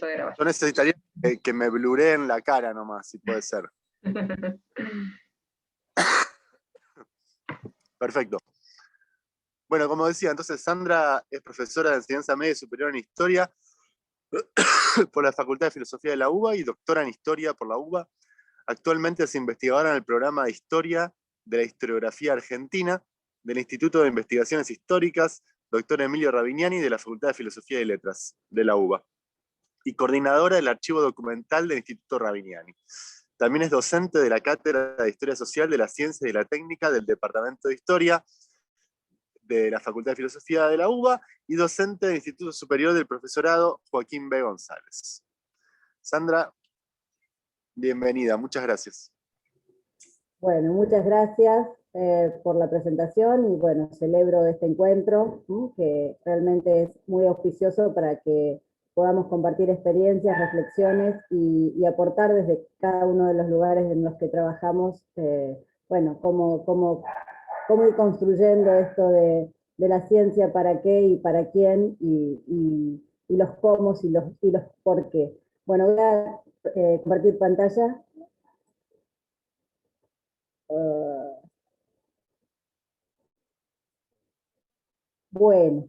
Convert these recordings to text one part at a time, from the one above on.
de grabar. Yo necesitaría que me blureen la cara nomás, si puede ser. Perfecto. Bueno, como decía, entonces Sandra es profesora de enseñanza media y superior en Historia por la Facultad de Filosofía de la UBA y doctora en Historia por la UBA. Actualmente es investigadora en el programa de Historia de la Historiografía Argentina del Instituto de Investigaciones Históricas, doctor Emilio Ravignani, de la Facultad de Filosofía y Letras de la UBA, y coordinadora del archivo documental del Instituto Ravignani. También es docente de la Cátedra de Historia Social de la Ciencia y la Técnica del Departamento de Historia de la Facultad de Filosofía de la UBA y docente del Instituto Superior del Profesorado Joaquín B. González. Sandra, bienvenida, muchas gracias. Bueno, muchas gracias por la presentación y bueno, celebro este encuentro, que realmente es muy auspicioso para que podamos compartir experiencias, reflexiones y aportar desde cada uno de los lugares en los que trabajamos, bueno, cómo ir construyendo esto de la ciencia, para qué y para quién, y los cómo y los por qué. Bueno, voy a compartir pantalla. Bueno,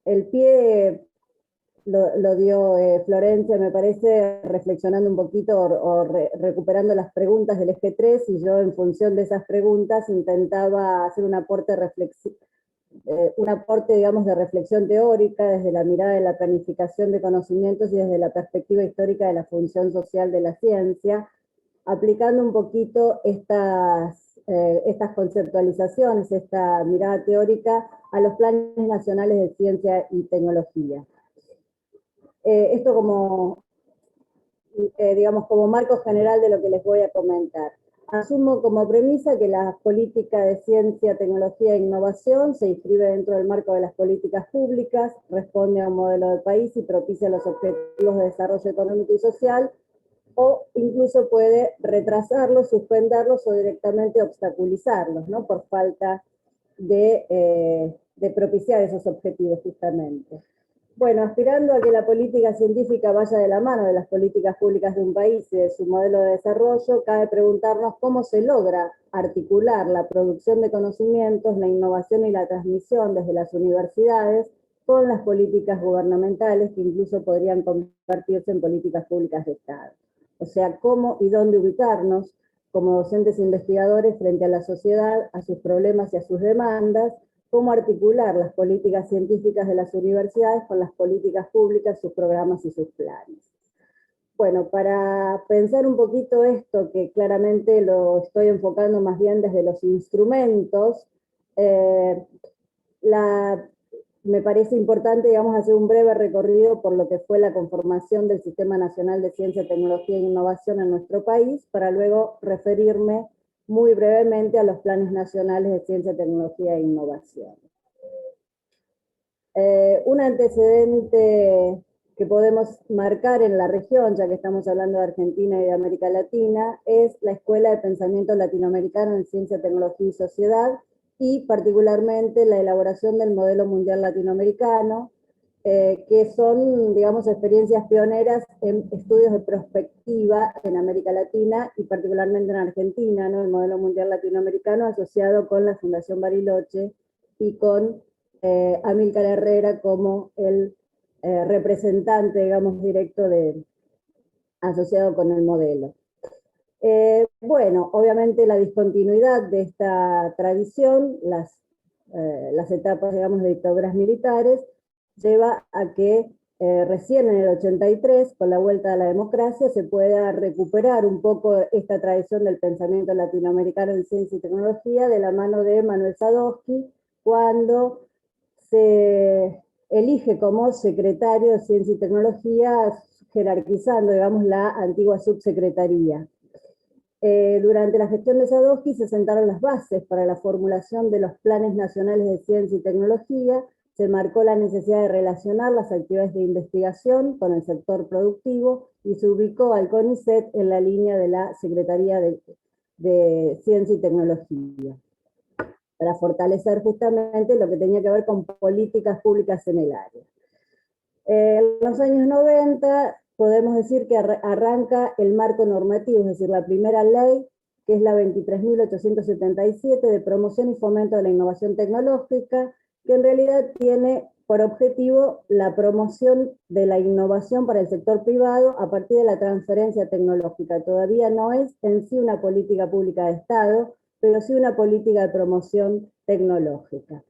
el pie lo dio Florencia, me parece, reflexionando un poquito o recuperando las preguntas del eje 3, y yo en función de esas preguntas intentaba hacer un aporte, digamos, de reflexión teórica desde la mirada de la planificación de conocimientos y desde la perspectiva histórica de la función social de la ciencia, aplicando un poquito estas conceptualizaciones, esta mirada teórica a los planes nacionales de ciencia y tecnología. Esto como, digamos, como marco general de lo que les voy a comentar. Asumo como premisa que la política de ciencia, tecnología e innovación se inscribe dentro del marco de las políticas públicas, responde a un modelo de país y propicia los objetivos de desarrollo económico y social, o incluso puede retrasarlos, suspenderlos o directamente obstaculizarlos, ¿no? Por falta de propiciar esos objetivos justamente. Bueno, aspirando a que la política científica vaya de la mano de las políticas públicas de un país y de su modelo de desarrollo, cabe preguntarnos cómo se logra articular la producción de conocimientos, la innovación y la transmisión desde las universidades con las políticas gubernamentales, que incluso podrían convertirse en políticas públicas de Estado. O sea, cómo y dónde ubicarnos como docentes e investigadores frente a la sociedad, a sus problemas y a sus demandas, cómo articular las políticas científicas de las universidades con las políticas públicas, sus programas y sus planes. Bueno, para pensar un poquito esto, que claramente lo estoy enfocando más bien desde los instrumentos, me parece importante, digamos, hacer un breve recorrido por lo que fue la conformación del Sistema Nacional de Ciencia, Tecnología e Innovación en nuestro país, para luego referirme muy brevemente a los planes nacionales de ciencia, tecnología e innovación. Un antecedente que podemos marcar en la región, ya que estamos hablando de Argentina y de América Latina, es la Escuela de Pensamiento Latinoamericano en Ciencia, Tecnología y Sociedad, y particularmente la elaboración del modelo mundial latinoamericano, que son, digamos, experiencias pioneras en estudios de prospectiva en América Latina y particularmente en Argentina, ¿no? El modelo mundial latinoamericano asociado con la Fundación Bariloche y con Amílcar Herrera como el representante, digamos, directo asociado con el modelo. Bueno, obviamente la discontinuidad de esta tradición, las etapas, digamos, de dictaduras militares, lleva a que recién en el 83, con la vuelta a la democracia, se pueda recuperar un poco esta tradición del pensamiento latinoamericano en ciencia y tecnología de la mano de Manuel Sadowski, cuando se elige como secretario de Ciencia y Tecnología, jerarquizando, digamos, la antigua subsecretaría. Durante la gestión de Sadowski se sentaron las bases para la formulación de los planes nacionales de ciencia y tecnología, se marcó la necesidad de relacionar las actividades de investigación con el sector productivo y se ubicó al CONICET en la línea de la Secretaría de Ciencia y Tecnología, para fortalecer justamente lo que tenía que ver con políticas públicas en el área. En los años 90 podemos decir que arranca el marco normativo, es decir, la primera ley, que es la 23.877 de promoción y fomento de la innovación tecnológica, que en realidad tiene por objetivo la promoción de la innovación para el sector privado a partir de la transferencia tecnológica. Todavía no es en sí una política pública de Estado, pero sí una política de promoción tecnológica.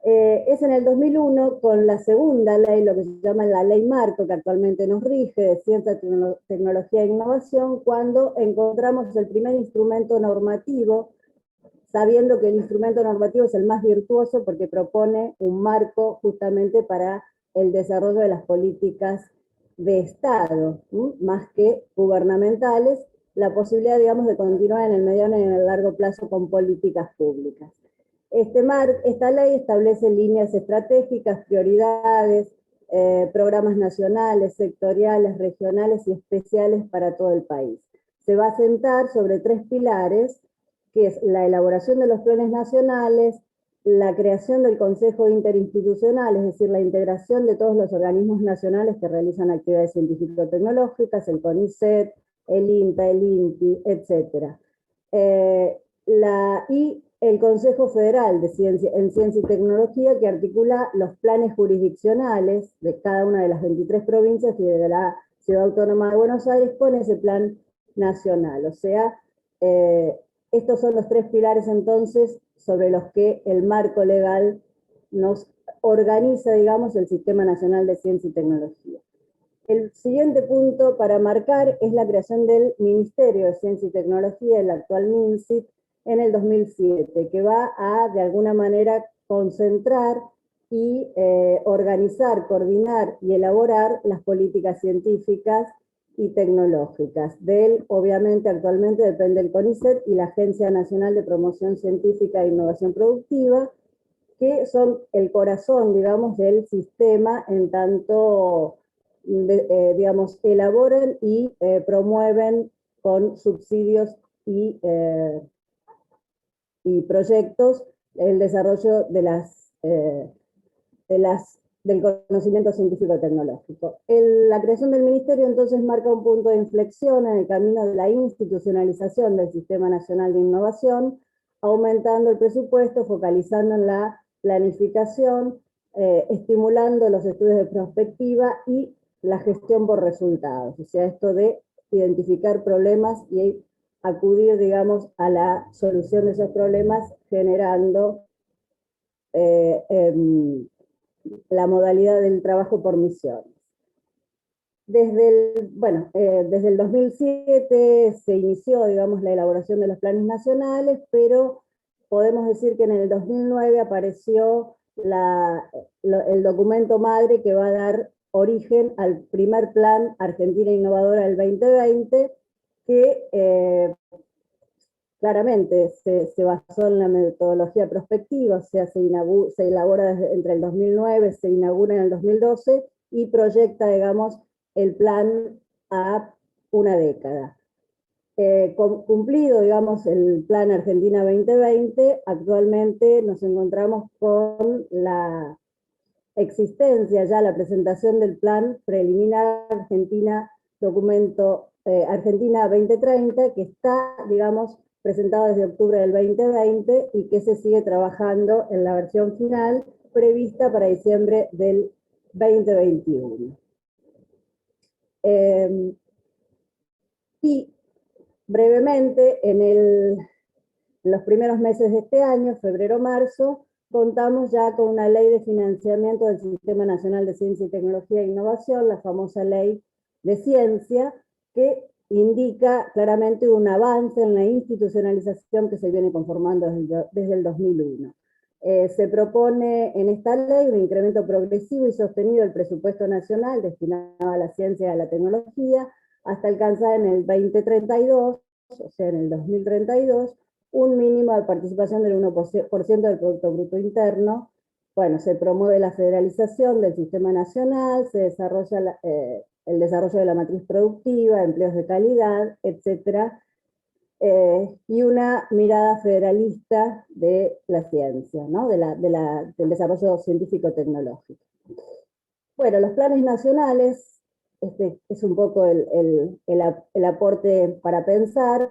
Es en el 2001, con la segunda ley, lo que se llama la Ley Marco, que actualmente nos rige, de Ciencia, Tecnología e Innovación, cuando encontramos el primer instrumento normativo, sabiendo que el instrumento normativo es el más virtuoso porque propone un marco justamente para el desarrollo de las políticas de Estado, más que gubernamentales, la posibilidad, digamos, de continuar en el mediano y en el largo plazo con políticas públicas. Esta ley establece líneas estratégicas, prioridades, programas nacionales, sectoriales, regionales y especiales para todo el país. Se va a sentar sobre 3 pilares, que es la elaboración de los planes nacionales, la creación del Consejo Interinstitucional, es decir, la integración de todos los organismos nacionales que realizan actividades científico-tecnológicas, el CONICET, el INTA, el INTI, etc. Y el Consejo Federal de Ciencia y Tecnología, que articula los planes jurisdiccionales de cada una de las 23 provincias y de la Ciudad Autónoma de Buenos Aires con ese plan nacional. O sea, estos son los 3 pilares entonces sobre los que el marco legal nos organiza, digamos, el Sistema Nacional de Ciencia y Tecnología. El siguiente punto para marcar es la creación del Ministerio de Ciencia y Tecnología, el actual MINCIT, en el 2007, que va a, de alguna manera, concentrar y organizar, coordinar y elaborar las políticas científicas y tecnológicas. De él, obviamente, actualmente depende el CONICET y la Agencia Nacional de Promoción Científica e Innovación Productiva, que son el corazón, digamos, del sistema en tanto, digamos, elaboran y promueven con subsidios y proyectos el desarrollo del conocimiento científico-tecnológico. La creación del ministerio entonces marca un punto de inflexión en el camino de la institucionalización del Sistema Nacional de Innovación, aumentando el presupuesto, focalizando en la planificación, estimulando los estudios de prospectiva y la gestión por resultados. O sea, esto de identificar problemas y acudir, digamos, a la solución de esos problemas generando la modalidad del trabajo por misiones. Desde el 2007 se inició, digamos, la elaboración de los planes nacionales, pero podemos decir que en el 2009 apareció el documento madre que va a dar origen al primer plan Argentina Innovadora del 2020, que claramente se basó en la metodología prospectiva, o sea, se elabora entre el 2009, se inaugura en el 2012 y proyecta, digamos, el plan a una década. Cumplido, digamos, el plan Argentina 2020, actualmente nos encontramos con la existencia ya, la presentación del plan preliminar documento Argentina 2030, que está, digamos, presentado desde octubre del 2020 y que se sigue trabajando en la versión final prevista para diciembre del 2021. Y brevemente, en los primeros meses de este año, febrero-marzo, contamos ya con una ley de financiamiento del Sistema Nacional de Ciencia y Tecnología e Innovación, la famosa ley de ciencia, que indica claramente un avance en la institucionalización que se viene conformando desde el 2001. Se propone en esta ley un incremento progresivo y sostenido del presupuesto nacional destinado a la ciencia y a la tecnología, hasta alcanzar en el 2032, o sea, en el 2032, un mínimo de participación del 1% del Producto Bruto Interno. Bueno, se promueve la federalización del sistema nacional, se desarrolla el desarrollo de la matriz productiva, empleos de calidad, etc. Y una mirada federalista de la ciencia, ¿no? del desarrollo científico-tecnológico. Bueno, los planes nacionales, este es un poco el aporte para pensar.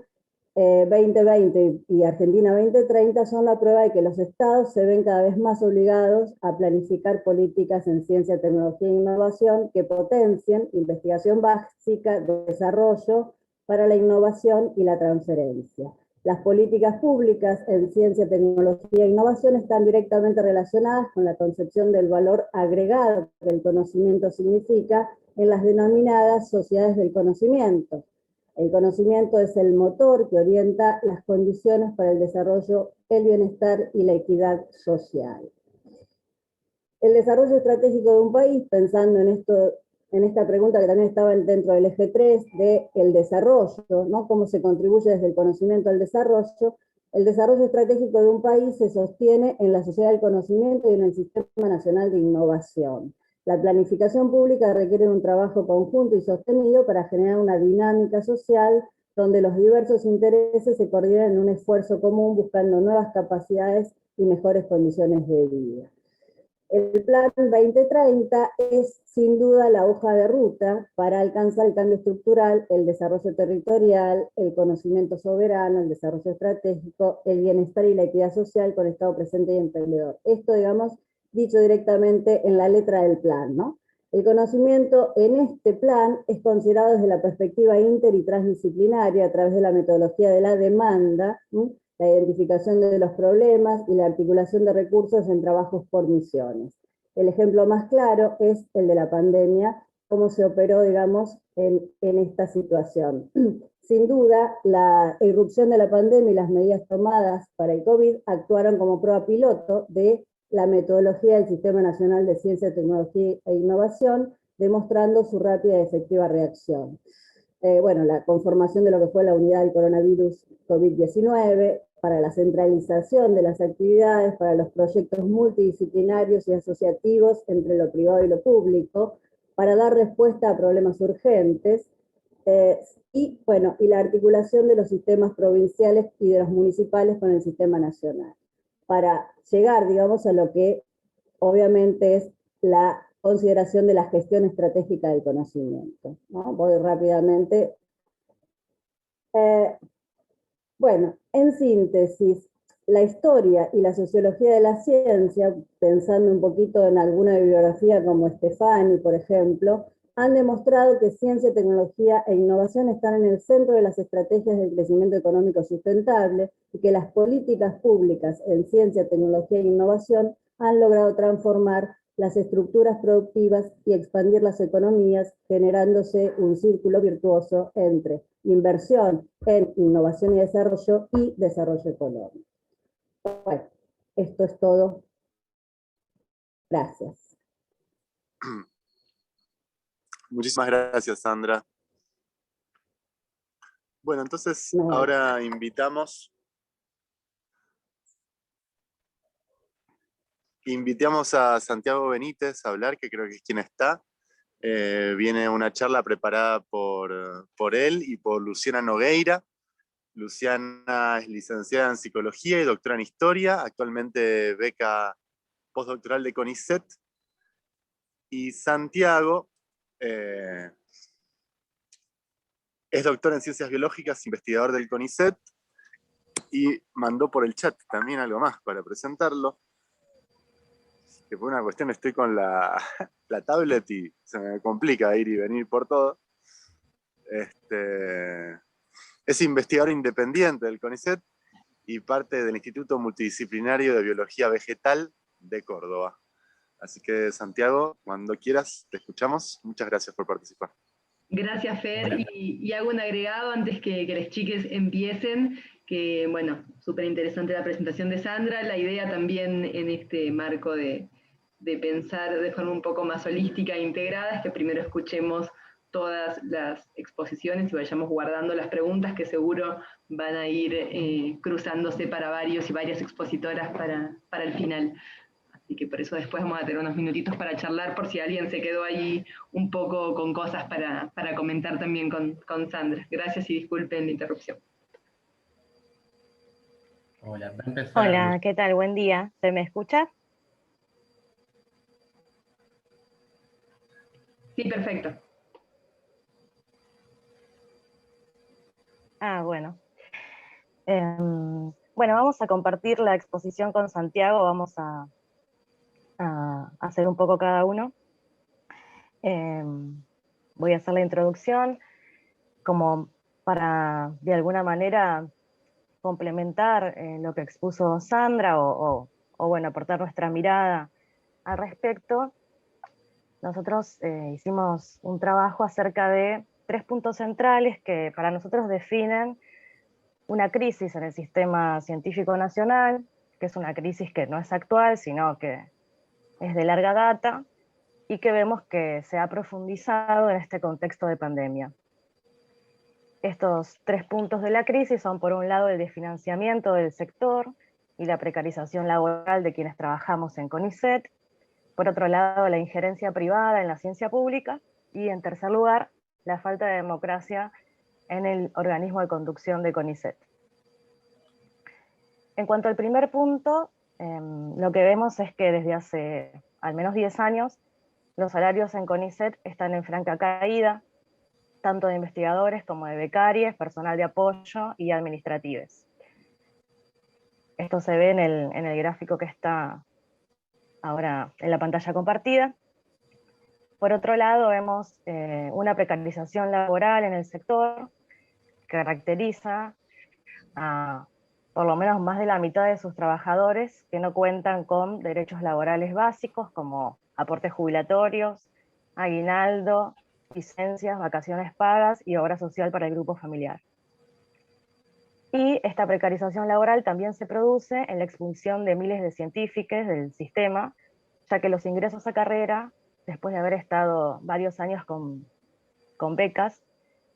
2020 y Argentina 2030 son la prueba de que los estados se ven cada vez más obligados a planificar políticas en ciencia, tecnología e innovación que potencien investigación básica, desarrollo para la innovación y la transferencia. Las políticas públicas en ciencia, tecnología e innovación están directamente relacionadas con la concepción del valor agregado que el conocimiento significa en las denominadas sociedades del conocimiento. El conocimiento es el motor que orienta las condiciones para el desarrollo, el bienestar y la equidad social. El desarrollo estratégico de un país, pensando en esta pregunta que también estaba dentro del eje 3 del desarrollo, ¿no? Cómo se contribuye desde el conocimiento al desarrollo. El desarrollo estratégico de un país se sostiene en la sociedad del conocimiento y en el Sistema Nacional de Innovación. La planificación pública requiere un trabajo conjunto y sostenido para generar una dinámica social donde los diversos intereses se coordinan en un esfuerzo común buscando nuevas capacidades y mejores condiciones de vida. El Plan 2030 es sin duda la hoja de ruta para alcanzar el cambio estructural, el desarrollo territorial, el conocimiento soberano, el desarrollo estratégico, el bienestar y la equidad social con Estado presente y emprendedor. Esto, digamos, dicho directamente en la letra del plan, ¿no? El conocimiento en este plan es considerado desde la perspectiva inter y transdisciplinaria a través de la metodología de la demanda, ¿sí? La identificación de los problemas y la articulación de recursos en trabajos por misiones. El ejemplo más claro es el de la pandemia, cómo se operó, digamos, en esta situación. Sin duda, la irrupción de la pandemia y las medidas tomadas para el COVID actuaron como prueba piloto de la metodología del Sistema Nacional de Ciencia, Tecnología e Innovación, demostrando su rápida y efectiva reacción. Bueno, la conformación de lo que fue la unidad del coronavirus COVID-19, para la centralización de las actividades, para los proyectos multidisciplinarios y asociativos entre lo privado y lo público, para dar respuesta a problemas urgentes, y la articulación de los sistemas provinciales y de los municipales con el sistema nacional, para llegar, digamos, a lo que obviamente es la consideración de la gestión estratégica del conocimiento, ¿no? Voy rápidamente. Bueno, en síntesis, la historia y la sociología de la ciencia, pensando un poquito en alguna bibliografía como Stefani, por ejemplo, han demostrado que ciencia, tecnología e innovación están en el centro de las estrategias de crecimiento económico sustentable y que las políticas públicas en ciencia, tecnología e innovación han logrado transformar las estructuras productivas y expandir las economías, generándose un círculo virtuoso entre inversión en innovación y desarrollo económico. Bueno, esto es todo. Gracias. Muchísimas gracias, Sandra. Bueno, entonces ahora invitamos a Santiago Benítez a hablar, que creo que es quien está. Viene una charla preparada por él y por Luciana Nogueira. Luciana es licenciada en Psicología y doctora en Historia, actualmente beca postdoctoral de CONICET. Y Santiago es doctor en Ciencias Biológicas, investigador del CONICET, y mandó por el chat también algo más para presentarlo. Que por una cuestión estoy con la tablet y se me complica ir y venir por todo. Es investigador independiente del CONICET y parte del Instituto Multidisciplinario de Biología Vegetal de Córdoba. Así que, Santiago, cuando quieras, te escuchamos. Muchas gracias por participar. Gracias, Fer. Y hago un agregado antes que las chiques empiecen, que, bueno, súper interesante la presentación de Sandra. La idea también en este marco de pensar de forma un poco más holística e integrada es que primero escuchemos todas las exposiciones y vayamos guardando las preguntas que seguro van a ir cruzándose para varios y varias expositoras para el final. Así que por eso después vamos a tener unos minutitos para charlar por si alguien se quedó ahí un poco con cosas para comentar también con Sandra. Gracias y disculpen la interrupción. Hola, ¿qué tal? Buen día. ¿Se me escucha? Sí, perfecto. Bueno. Bueno, vamos a compartir la exposición con Santiago, vamos a hacer un poco cada uno. Voy a hacer la introducción como para, de alguna manera, complementar lo que expuso Sandra o bueno, aportar nuestra mirada al respecto. Nosotros hicimos un trabajo acerca de 3 puntos centrales que para nosotros definen una crisis en el sistema científico nacional, que es una crisis que no es actual, sino que es de larga data, y que vemos que se ha profundizado en este contexto de pandemia. Estos 3 puntos de la crisis son, por un lado, el desfinanciamiento del sector y la precarización laboral de quienes trabajamos en CONICET, por otro lado, la injerencia privada en la ciencia pública, y en tercer lugar, la falta de democracia en el organismo de conducción de CONICET. En cuanto al primer punto, lo que vemos es que desde hace al menos 10 años, los salarios en CONICET están en franca caída, tanto de investigadores como de becarios, personal de apoyo y administrativos. Esto se ve en el gráfico que está ahora en la pantalla compartida. Por otro lado, vemos una precarización laboral en el sector que caracteriza a por lo menos más de la mitad de sus trabajadores que no cuentan con derechos laborales básicos como aportes jubilatorios, aguinaldo, licencias, vacaciones pagas y obra social para el grupo familiar. Y esta precarización laboral también se produce en la expulsión de miles de científicos del sistema, ya que los ingresos a carrera, después de haber estado varios años con becas,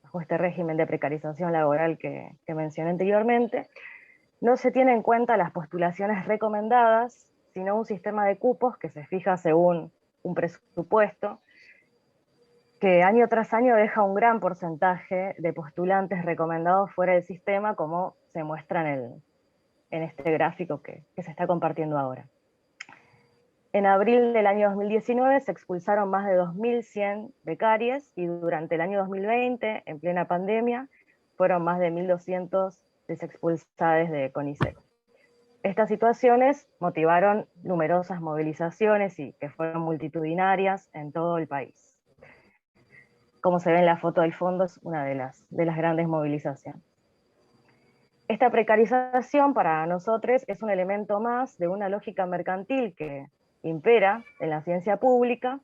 bajo este régimen de precarización laboral que mencioné anteriormente, no se tiene en cuenta las postulaciones recomendadas, sino un sistema de cupos que se fija según un presupuesto, que año tras año deja un gran porcentaje de postulantes recomendados fuera del sistema, como se muestra en este gráfico que se está compartiendo ahora. En abril del año 2019 se expulsaron más de 2.100 becarios y durante el año 2020, en plena pandemia, fueron más de 1.200 desexpulsados de CONICET. Estas situaciones motivaron numerosas movilizaciones y que fueron multitudinarias en todo el país. Como se ve en la foto del fondo, es una de las grandes movilizaciones. Esta precarización para nosotros es un elemento más de una lógica mercantil que impera en la ciencia pública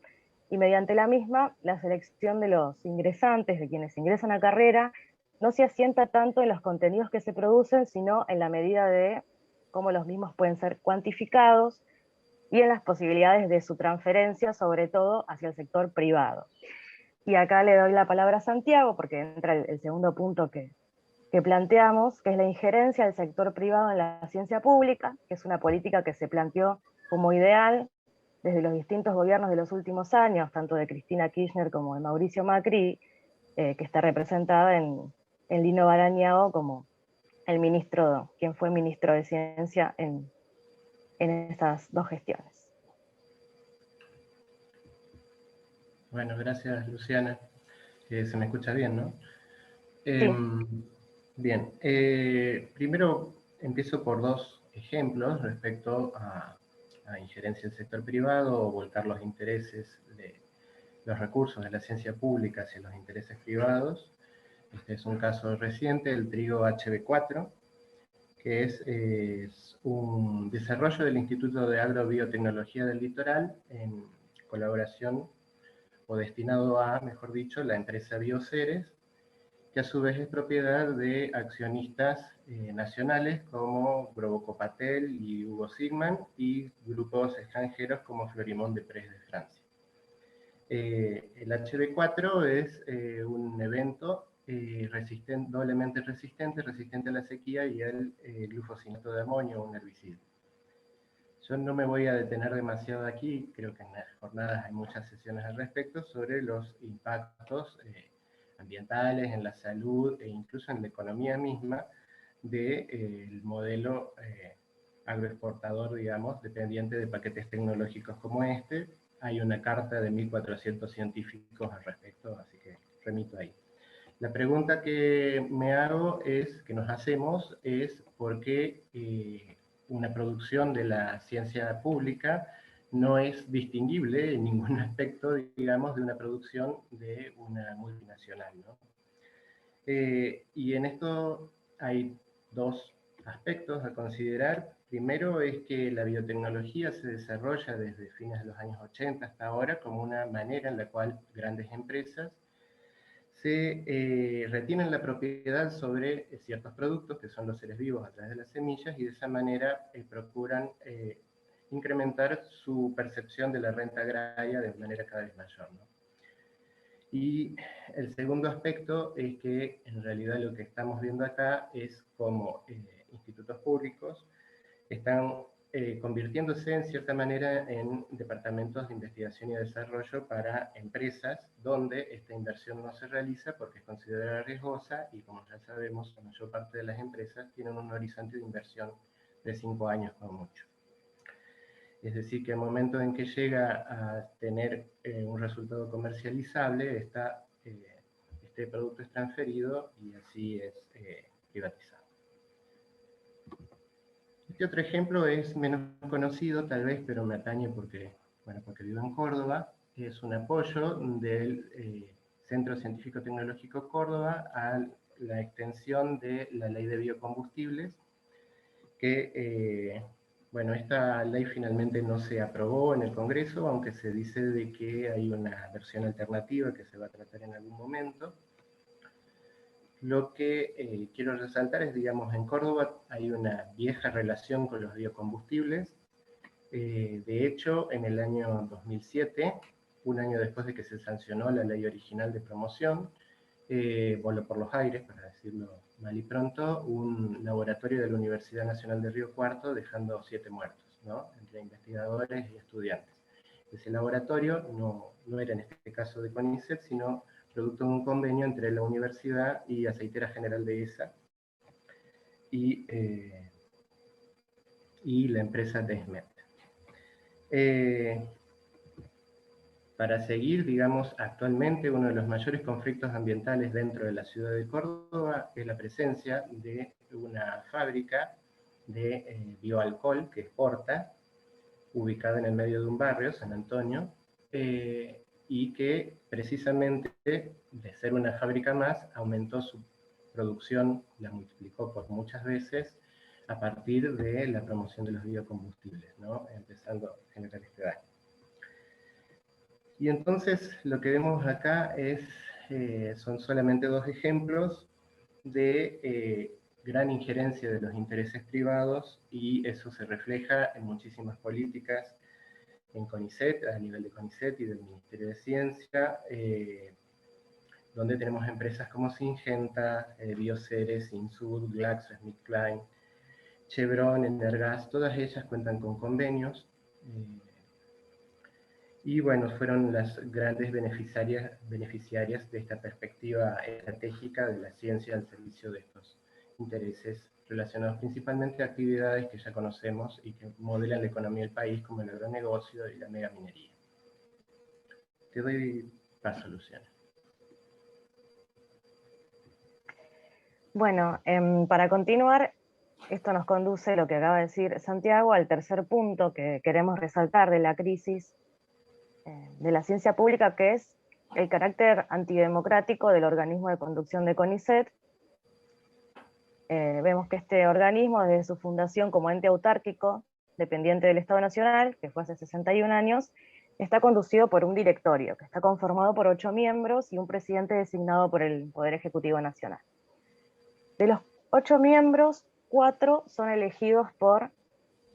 y mediante la misma la selección de los ingresantes, de quienes ingresan a carrera, no se asienta tanto en los contenidos que se producen, sino en la medida de cómo los mismos pueden ser cuantificados y en las posibilidades de su transferencia, sobre todo hacia el sector privado. Y acá le doy la palabra a Santiago, porque entra el segundo punto que planteamos, que es la injerencia del sector privado en la ciencia pública, que es una política que se planteó como ideal desde los distintos gobiernos de los últimos años, tanto de Cristina Kirchner como de Mauricio Macri, que está representada en Lino Barañao como el ministro, quien fue ministro de Ciencia en estas dos gestiones. Bueno, gracias Luciana. Se me escucha bien, ¿no? Sí. Bien, primero empiezo por 2 ejemplos respecto a injerencia del sector privado o volcar los intereses de los recursos de la ciencia pública hacia los intereses privados. Este es un caso reciente, el trigo HB4, que es un desarrollo del Instituto de Agrobiotecnología del Litoral en colaboración o destinado a, mejor dicho, la empresa Bioceres, que a su vez es propiedad de accionistas nacionales como Grobocopatel y Hugo Sigman y grupos extranjeros como Florimond Desprez de Francia. El HB4 es un evento doblemente resistente a la sequía y al glufosinato de amonio, un herbicida. Yo no me voy a detener demasiado aquí, creo que en las jornadas hay muchas sesiones al respecto, sobre los impactos ambientales, en la salud e incluso en la economía misma del modelo agroexportador, digamos, dependiente de paquetes tecnológicos como este, hay una carta de 1400 científicos al respecto, así que remito ahí. La pregunta que me hago que nos hacemos es por qué una producción de la ciencia pública no es distinguible en ningún aspecto, digamos, de una producción de una multinacional, ¿no? Y en esto hay dos aspectos a considerar. Primero es que la biotecnología se desarrolla desde fines de los años 80 hasta ahora como una manera en la cual grandes empresas se retienen la propiedad sobre ciertos productos, que son los seres vivos a través de las semillas, y de esa manera procuran incrementar su percepción de la renta agraria de manera cada vez mayor, ¿no? Y el segundo aspecto es que en realidad lo que estamos viendo acá es cómo institutos públicos están convirtiéndose en cierta manera en departamentos de investigación y desarrollo para empresas donde esta inversión no se realiza porque es considerada riesgosa y, como ya sabemos, la mayor parte de las empresas tienen un horizonte de inversión de 5 años como mucho. Es decir, que al momento en que llega a tener un resultado comercializable, este producto es transferido y así es privatizado. Este otro ejemplo es menos conocido tal vez, pero me atañe porque vivo en Córdoba. Es un apoyo del Centro Científico Tecnológico Córdoba a la extensión de la ley de biocombustibles, que esta ley finalmente no se aprobó en el Congreso, aunque se dice de que hay una versión alternativa que se va a tratar en algún momento. Lo que quiero resaltar es, digamos, en Córdoba hay una vieja relación con los biocombustibles. De hecho, en el año 2007, un año después de que se sancionó la ley original de promoción, voló por los aires, para decirlo mal y pronto, un laboratorio de la Universidad Nacional de Río Cuarto, dejando 7 muertos, ¿no?, entre investigadores y estudiantes. Ese laboratorio no era en este caso de CONICET, sino producto de un convenio entre la universidad y Aceitera General de ESA y la empresa Desmet. Para seguir, digamos, actualmente uno de los mayores conflictos ambientales dentro de la ciudad de Córdoba es la presencia de una fábrica de bioalcohol que exporta, ubicada en el medio de un barrio, San Antonio, y que precisamente, de ser una fábrica más, aumentó su producción, la multiplicó por muchas veces, a partir de la promoción de los biocombustibles, ¿no?, empezando a generar este daño. Y entonces lo que vemos acá son solamente 2 ejemplos de gran injerencia de los intereses privados, y eso se refleja en muchísimas políticas en CONICET, a nivel de CONICET y del Ministerio de Ciencia, donde tenemos empresas como Syngenta, Bioceres, Insud, GlaxoSmithKline, Chevron, Energas, todas ellas cuentan con convenios, y bueno, fueron las grandes beneficiarias de esta perspectiva estratégica de la ciencia al servicio de estos intereses relacionados principalmente a actividades que ya conocemos y que modelan la economía del país, como el agronegocio y la megaminería. Te doy paso, Luciana. Bueno, para continuar, esto nos conduce, lo que acaba de decir Santiago, al tercer punto que queremos resaltar de la crisis de la ciencia pública, que es el carácter antidemocrático del organismo de conducción de CONICET. Vemos que este organismo, desde su fundación como ente autárquico, dependiente del Estado Nacional, que fue hace 61 años, está conducido por un directorio, que está conformado por 8 miembros y un presidente designado por el Poder Ejecutivo Nacional. De los 8 miembros, 4 son elegidos por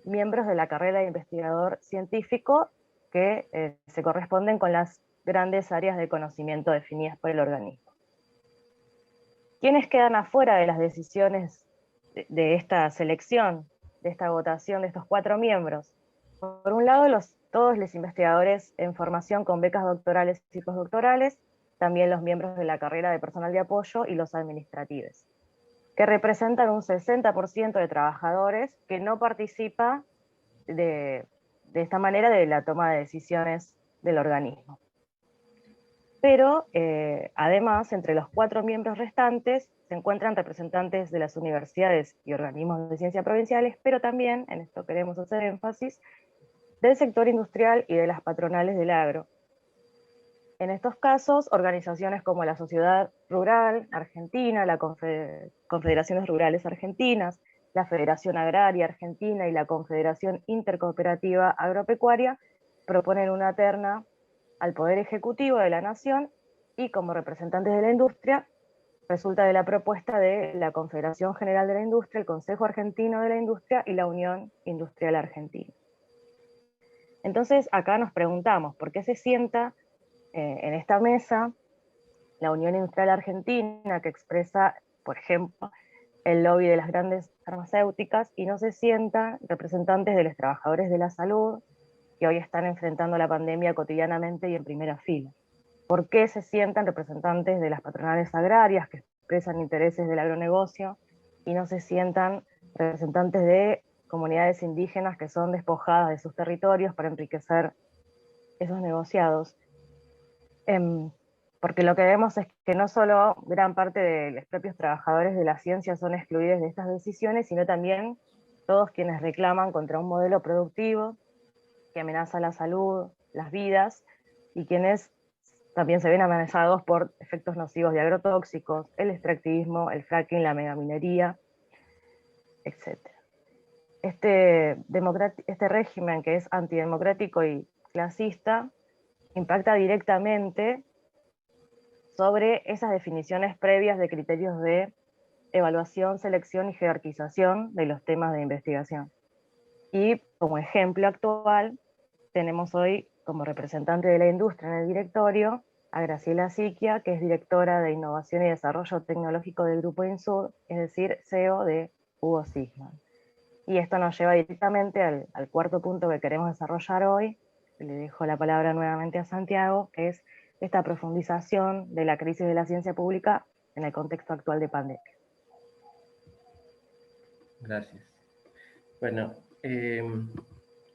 miembros de la carrera de investigador científico, que se corresponden con las grandes áreas de conocimiento definidas por el organismo. ¿Quiénes quedan afuera de las decisiones de esta selección, de esta votación de estos 4 miembros? Por un lado, todos los investigadores en formación con becas doctorales y postdoctorales, también los miembros de la carrera de personal de apoyo y los administrativos, que representan un 60% de trabajadores que no participa de esta manera de la toma de decisiones del organismo. Pero además, entre los 4 miembros restantes se encuentran representantes de las universidades y organismos de ciencia provinciales, pero también, en esto queremos hacer énfasis, del sector industrial y de las patronales del agro. En estos casos, organizaciones como la Sociedad Rural Argentina, la Confederaciones Rurales Argentinas, la Federación Agraria Argentina y la Confederación Intercooperativa Agropecuaria proponen una terna al Poder Ejecutivo de la Nación, y como representantes de la industria resulta de la propuesta de la Confederación General de la Industria, el Consejo Argentino de la Industria y la Unión Industrial Argentina. Entonces acá nos preguntamos, ¿por qué se sienta en esta mesa la Unión Industrial Argentina, que expresa, por ejemplo, el lobby de las grandes farmacéuticas, y no se sientan representantes de los trabajadores de la salud, que hoy están enfrentando la pandemia cotidianamente y en primera fila? ¿Por qué se sientan representantes de las patronales agrarias, que expresan intereses del agronegocio, y no se sientan representantes de comunidades indígenas que son despojadas de sus territorios para enriquecer esos negociados? Porque lo que vemos es que no solo gran parte de los propios trabajadores de la ciencia son excluidos de estas decisiones, sino también todos quienes reclaman contra un modelo productivo que amenaza la salud, las vidas, y quienes también se ven amenazados por efectos nocivos de agrotóxicos, el extractivismo, el fracking, la megaminería, etc. Este régimen, que es antidemocrático y clasista, impacta directamente sobre esas definiciones previas de criterios de evaluación, selección y jerarquización de los temas de investigación. Y como ejemplo actual, tenemos hoy como representante de la industria en el directorio a Graciela Siquia, que es directora de Innovación y Desarrollo Tecnológico del Grupo INSUR, es decir, CEO de Hugo Sigman. Y esto nos lleva directamente al cuarto punto que queremos desarrollar hoy. Le dejo la palabra nuevamente a Santiago, que es esta profundización de la crisis de la ciencia pública en el contexto actual de pandemia. Gracias. Bueno,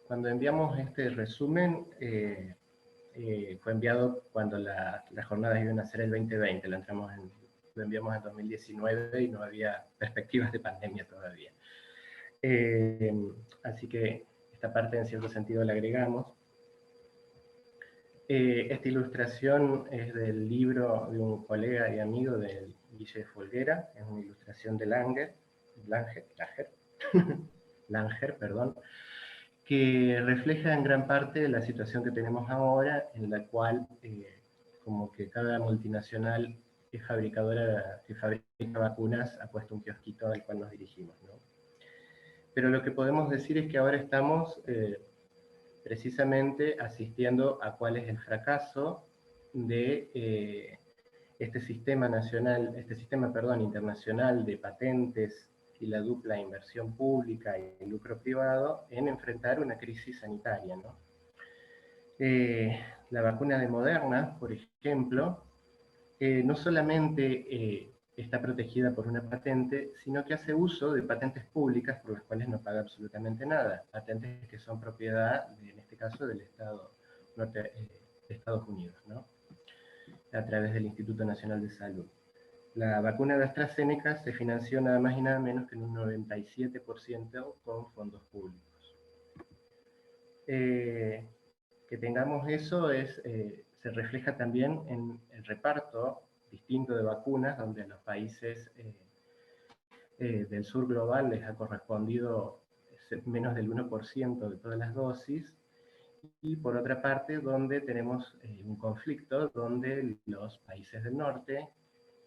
cuando enviamos este resumen, fue enviado cuando las jornadas iban a ser el 2020, lo enviamos en 2019 y no había perspectivas de pandemia todavía. Así que esta parte en cierto sentido la agregamos. Esta ilustración es del libro de un colega y amigo de Guille Folguera, es una ilustración de Langer, perdón, que refleja en gran parte la situación que tenemos ahora, en la cual como que cada multinacional que fabrica vacunas ha puesto un kiosquito al cual nos dirigimos, ¿no? Pero lo que podemos decir es que ahora estamos precisamente asistiendo a cuál es el fracaso de este sistema internacional de patentes y la dupla inversión pública y lucro privado en enfrentar una crisis sanitaria, ¿no? La vacuna de Moderna, por ejemplo, no solamente está protegida por una patente, sino que hace uso de patentes públicas por las cuales no paga absolutamente nada, patentes que son propiedad, en este caso, del Estado de Estados Unidos, ¿no? A través del Instituto Nacional de Salud. La vacuna de AstraZeneca se financió nada más y nada menos que en un 97% con fondos públicos. Que tengamos eso se refleja también en el reparto distinto de vacunas, donde a los países del sur global les ha correspondido menos del 1% de todas las dosis, y por otra parte donde tenemos un conflicto donde los países del norte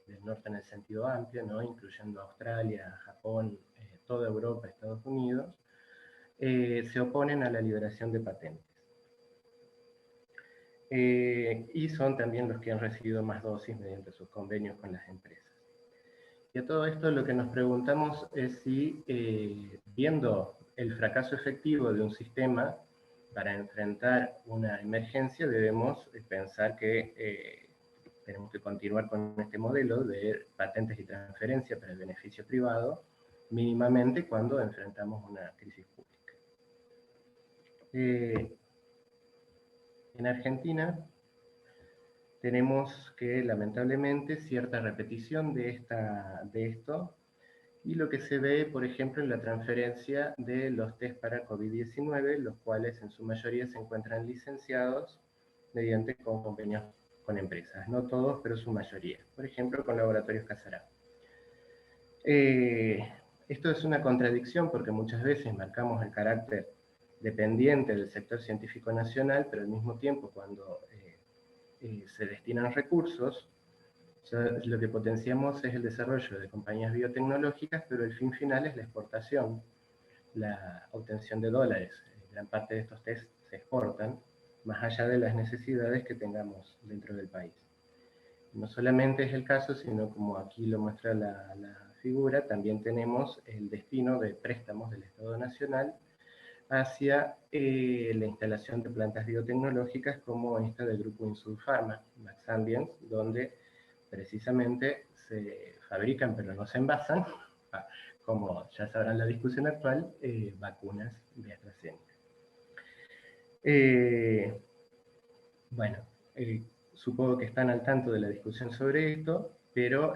en el sentido amplio, ¿no? Incluyendo Australia, Japón, toda Europa, Estados Unidos, se oponen a la liberación de patentes. Y son también los que han recibido más dosis mediante sus convenios con las empresas. Y a todo esto lo que nos preguntamos es si, viendo el fracaso efectivo de un sistema para enfrentar una emergencia, debemos pensar que tenemos que continuar con este modelo de patentes y transferencia para el beneficio privado, mínimamente cuando enfrentamos una crisis pública. En Argentina tenemos que, lamentablemente, cierta repetición de esto, y lo que se ve, por ejemplo, en la transferencia de los test para COVID-19, los cuales en su mayoría se encuentran licenciados mediante convenios con empresas. No todos, pero su mayoría. Por ejemplo, con Laboratorios Casará. Esto es una contradicción porque muchas veces marcamos el carácter dependiente del sector científico nacional, pero al mismo tiempo cuando se destinan recursos, lo que potenciamos es el desarrollo de compañías biotecnológicas, pero el fin final es la exportación, la obtención de dólares. Gran parte de estos test se exportan, más allá de las necesidades que tengamos dentro del país. No solamente es el caso, sino como aquí lo muestra la figura, también tenemos el destino de préstamos del Estado Nacional hacia la instalación de plantas biotecnológicas como esta del grupo Insulpharma, Maxambience, donde precisamente se fabrican pero no se envasan, como ya sabrán la discusión actual, vacunas de AstraZeneca. Bueno, supongo que están al tanto de la discusión sobre esto, pero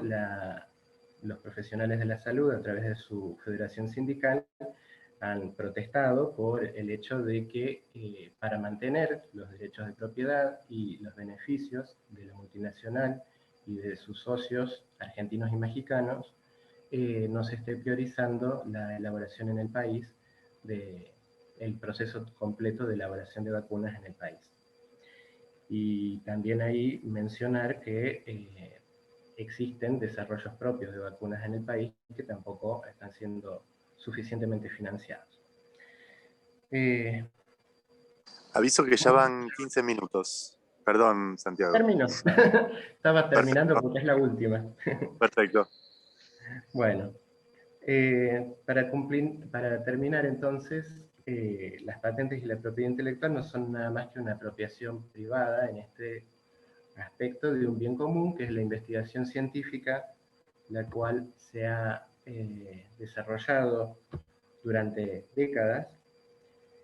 los profesionales de la salud, a través de su federación sindical, han protestado por el hecho de que para mantener los derechos de propiedad y los beneficios de la multinacional y de sus socios argentinos y mexicanos, no se esté priorizando la elaboración en el país del proceso completo de elaboración de vacunas en el país. Y también ahí mencionar que existen desarrollos propios de vacunas en el país que tampoco están siendo suficientemente financiados. Aviso que ya van 15 minutos. Perdón, Santiago. Termino. Estaba terminando. Perfecto. Porque es la última. Perfecto. Bueno, para terminar entonces, las patentes y la propiedad intelectual no son nada más que una apropiación privada en este aspecto de un bien común, que es la investigación científica, la cual se ha desarrollado durante décadas,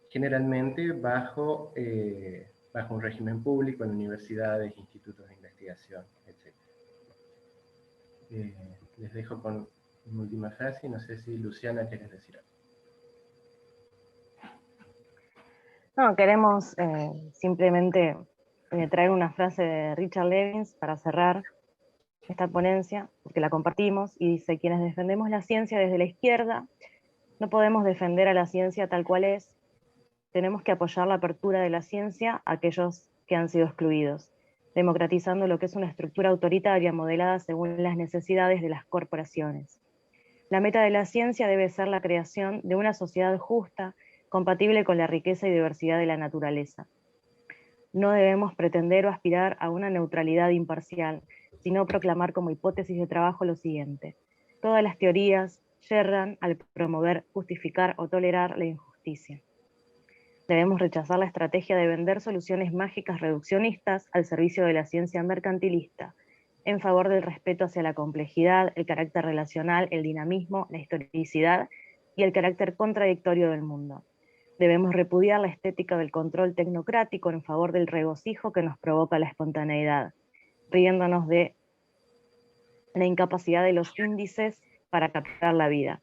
generalmente bajo un régimen público en universidades, institutos de investigación, etc. Les dejo con una última frase, y no sé si Luciana quieres decir algo. No, queremos simplemente traer una frase de Richard Levins para cerrar esta ponencia, porque la compartimos, y dice: quienes defendemos la ciencia desde la izquierda, no podemos defender a la ciencia tal cual es, tenemos que apoyar la apertura de la ciencia a aquellos que han sido excluidos, democratizando lo que es una estructura autoritaria modelada según las necesidades de las corporaciones. La meta de la ciencia debe ser la creación de una sociedad justa, compatible con la riqueza y diversidad de la naturaleza. No debemos pretender o aspirar a una neutralidad imparcial, sino proclamar como hipótesis de trabajo lo siguiente: todas las teorías yerran al promover, justificar o tolerar la injusticia. Debemos rechazar la estrategia de vender soluciones mágicas reduccionistas al servicio de la ciencia mercantilista, en favor del respeto hacia la complejidad, el carácter relacional, el dinamismo, la historicidad y el carácter contradictorio del mundo. Debemos repudiar la estética del control tecnocrático en favor del regocijo que nos provoca la espontaneidad, riéndonos de la incapacidad de los índices para captar la vida.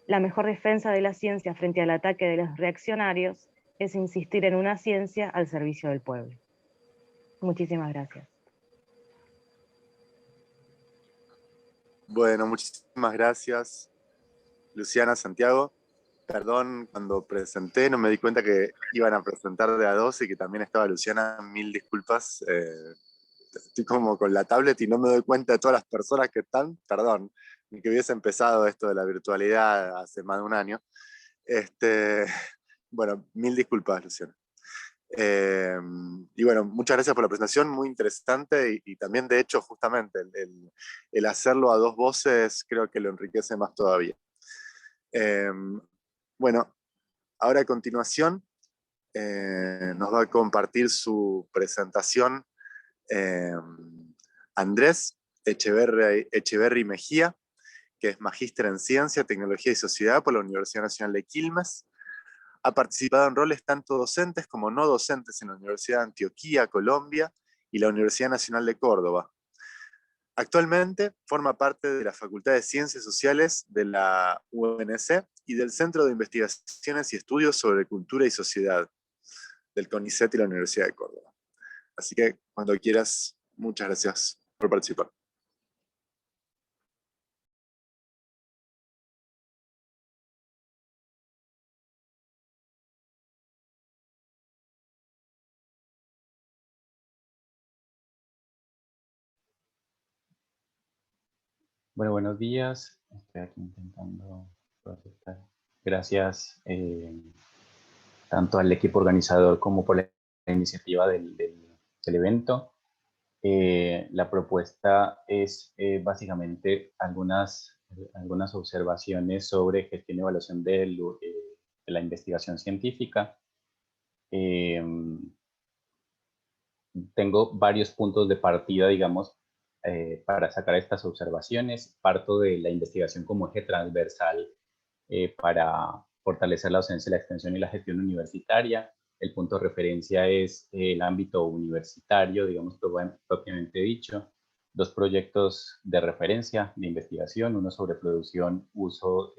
La mejor defensa de la ciencia frente al ataque de los reaccionarios es insistir en una ciencia al servicio del pueblo. Muchísimas gracias. Bueno, muchísimas gracias, Luciana, Santiago. Perdón, cuando presenté no me di cuenta que iban a presentar de a dos y que también estaba Luciana. Mil disculpas. Estoy como con la tablet y no me doy cuenta de todas las personas que están. Perdón, ni que hubiese empezado esto de la virtualidad hace más de un año. Bueno, mil disculpas, Luciana. Y bueno, muchas gracias por la presentación, muy interesante, y también de hecho justamente el hacerlo a dos voces creo que lo enriquece más todavía. Bueno, ahora a continuación nos va a compartir su presentación Andrés Echeverri Mejía, que es magíster en Ciencia, Tecnología y Sociedad por la Universidad Nacional de Quilmes. Ha participado en roles tanto docentes como no docentes en la Universidad de Antioquia, Colombia, y la Universidad Nacional de Córdoba. Actualmente forma parte de la Facultad de Ciencias Sociales de la UNC y del Centro de Investigaciones y Estudios sobre Cultura y Sociedad del CONICET y la Universidad de Córdoba. Así que cuando quieras, muchas gracias por participar. Bueno, buenos días. Estoy aquí intentando protestar. Gracias tanto al equipo organizador como por la iniciativa del evento. La propuesta es básicamente algunas observaciones sobre gestión y evaluación de la investigación científica. Tengo varios puntos de partida, digamos, para sacar estas observaciones. Parto de la investigación como eje transversal para fortalecer la docencia, la extensión y la gestión universitaria. El punto de referencia es el ámbito universitario, digamos propiamente dicho. Dos proyectos de referencia de investigación, uno sobre producción, uso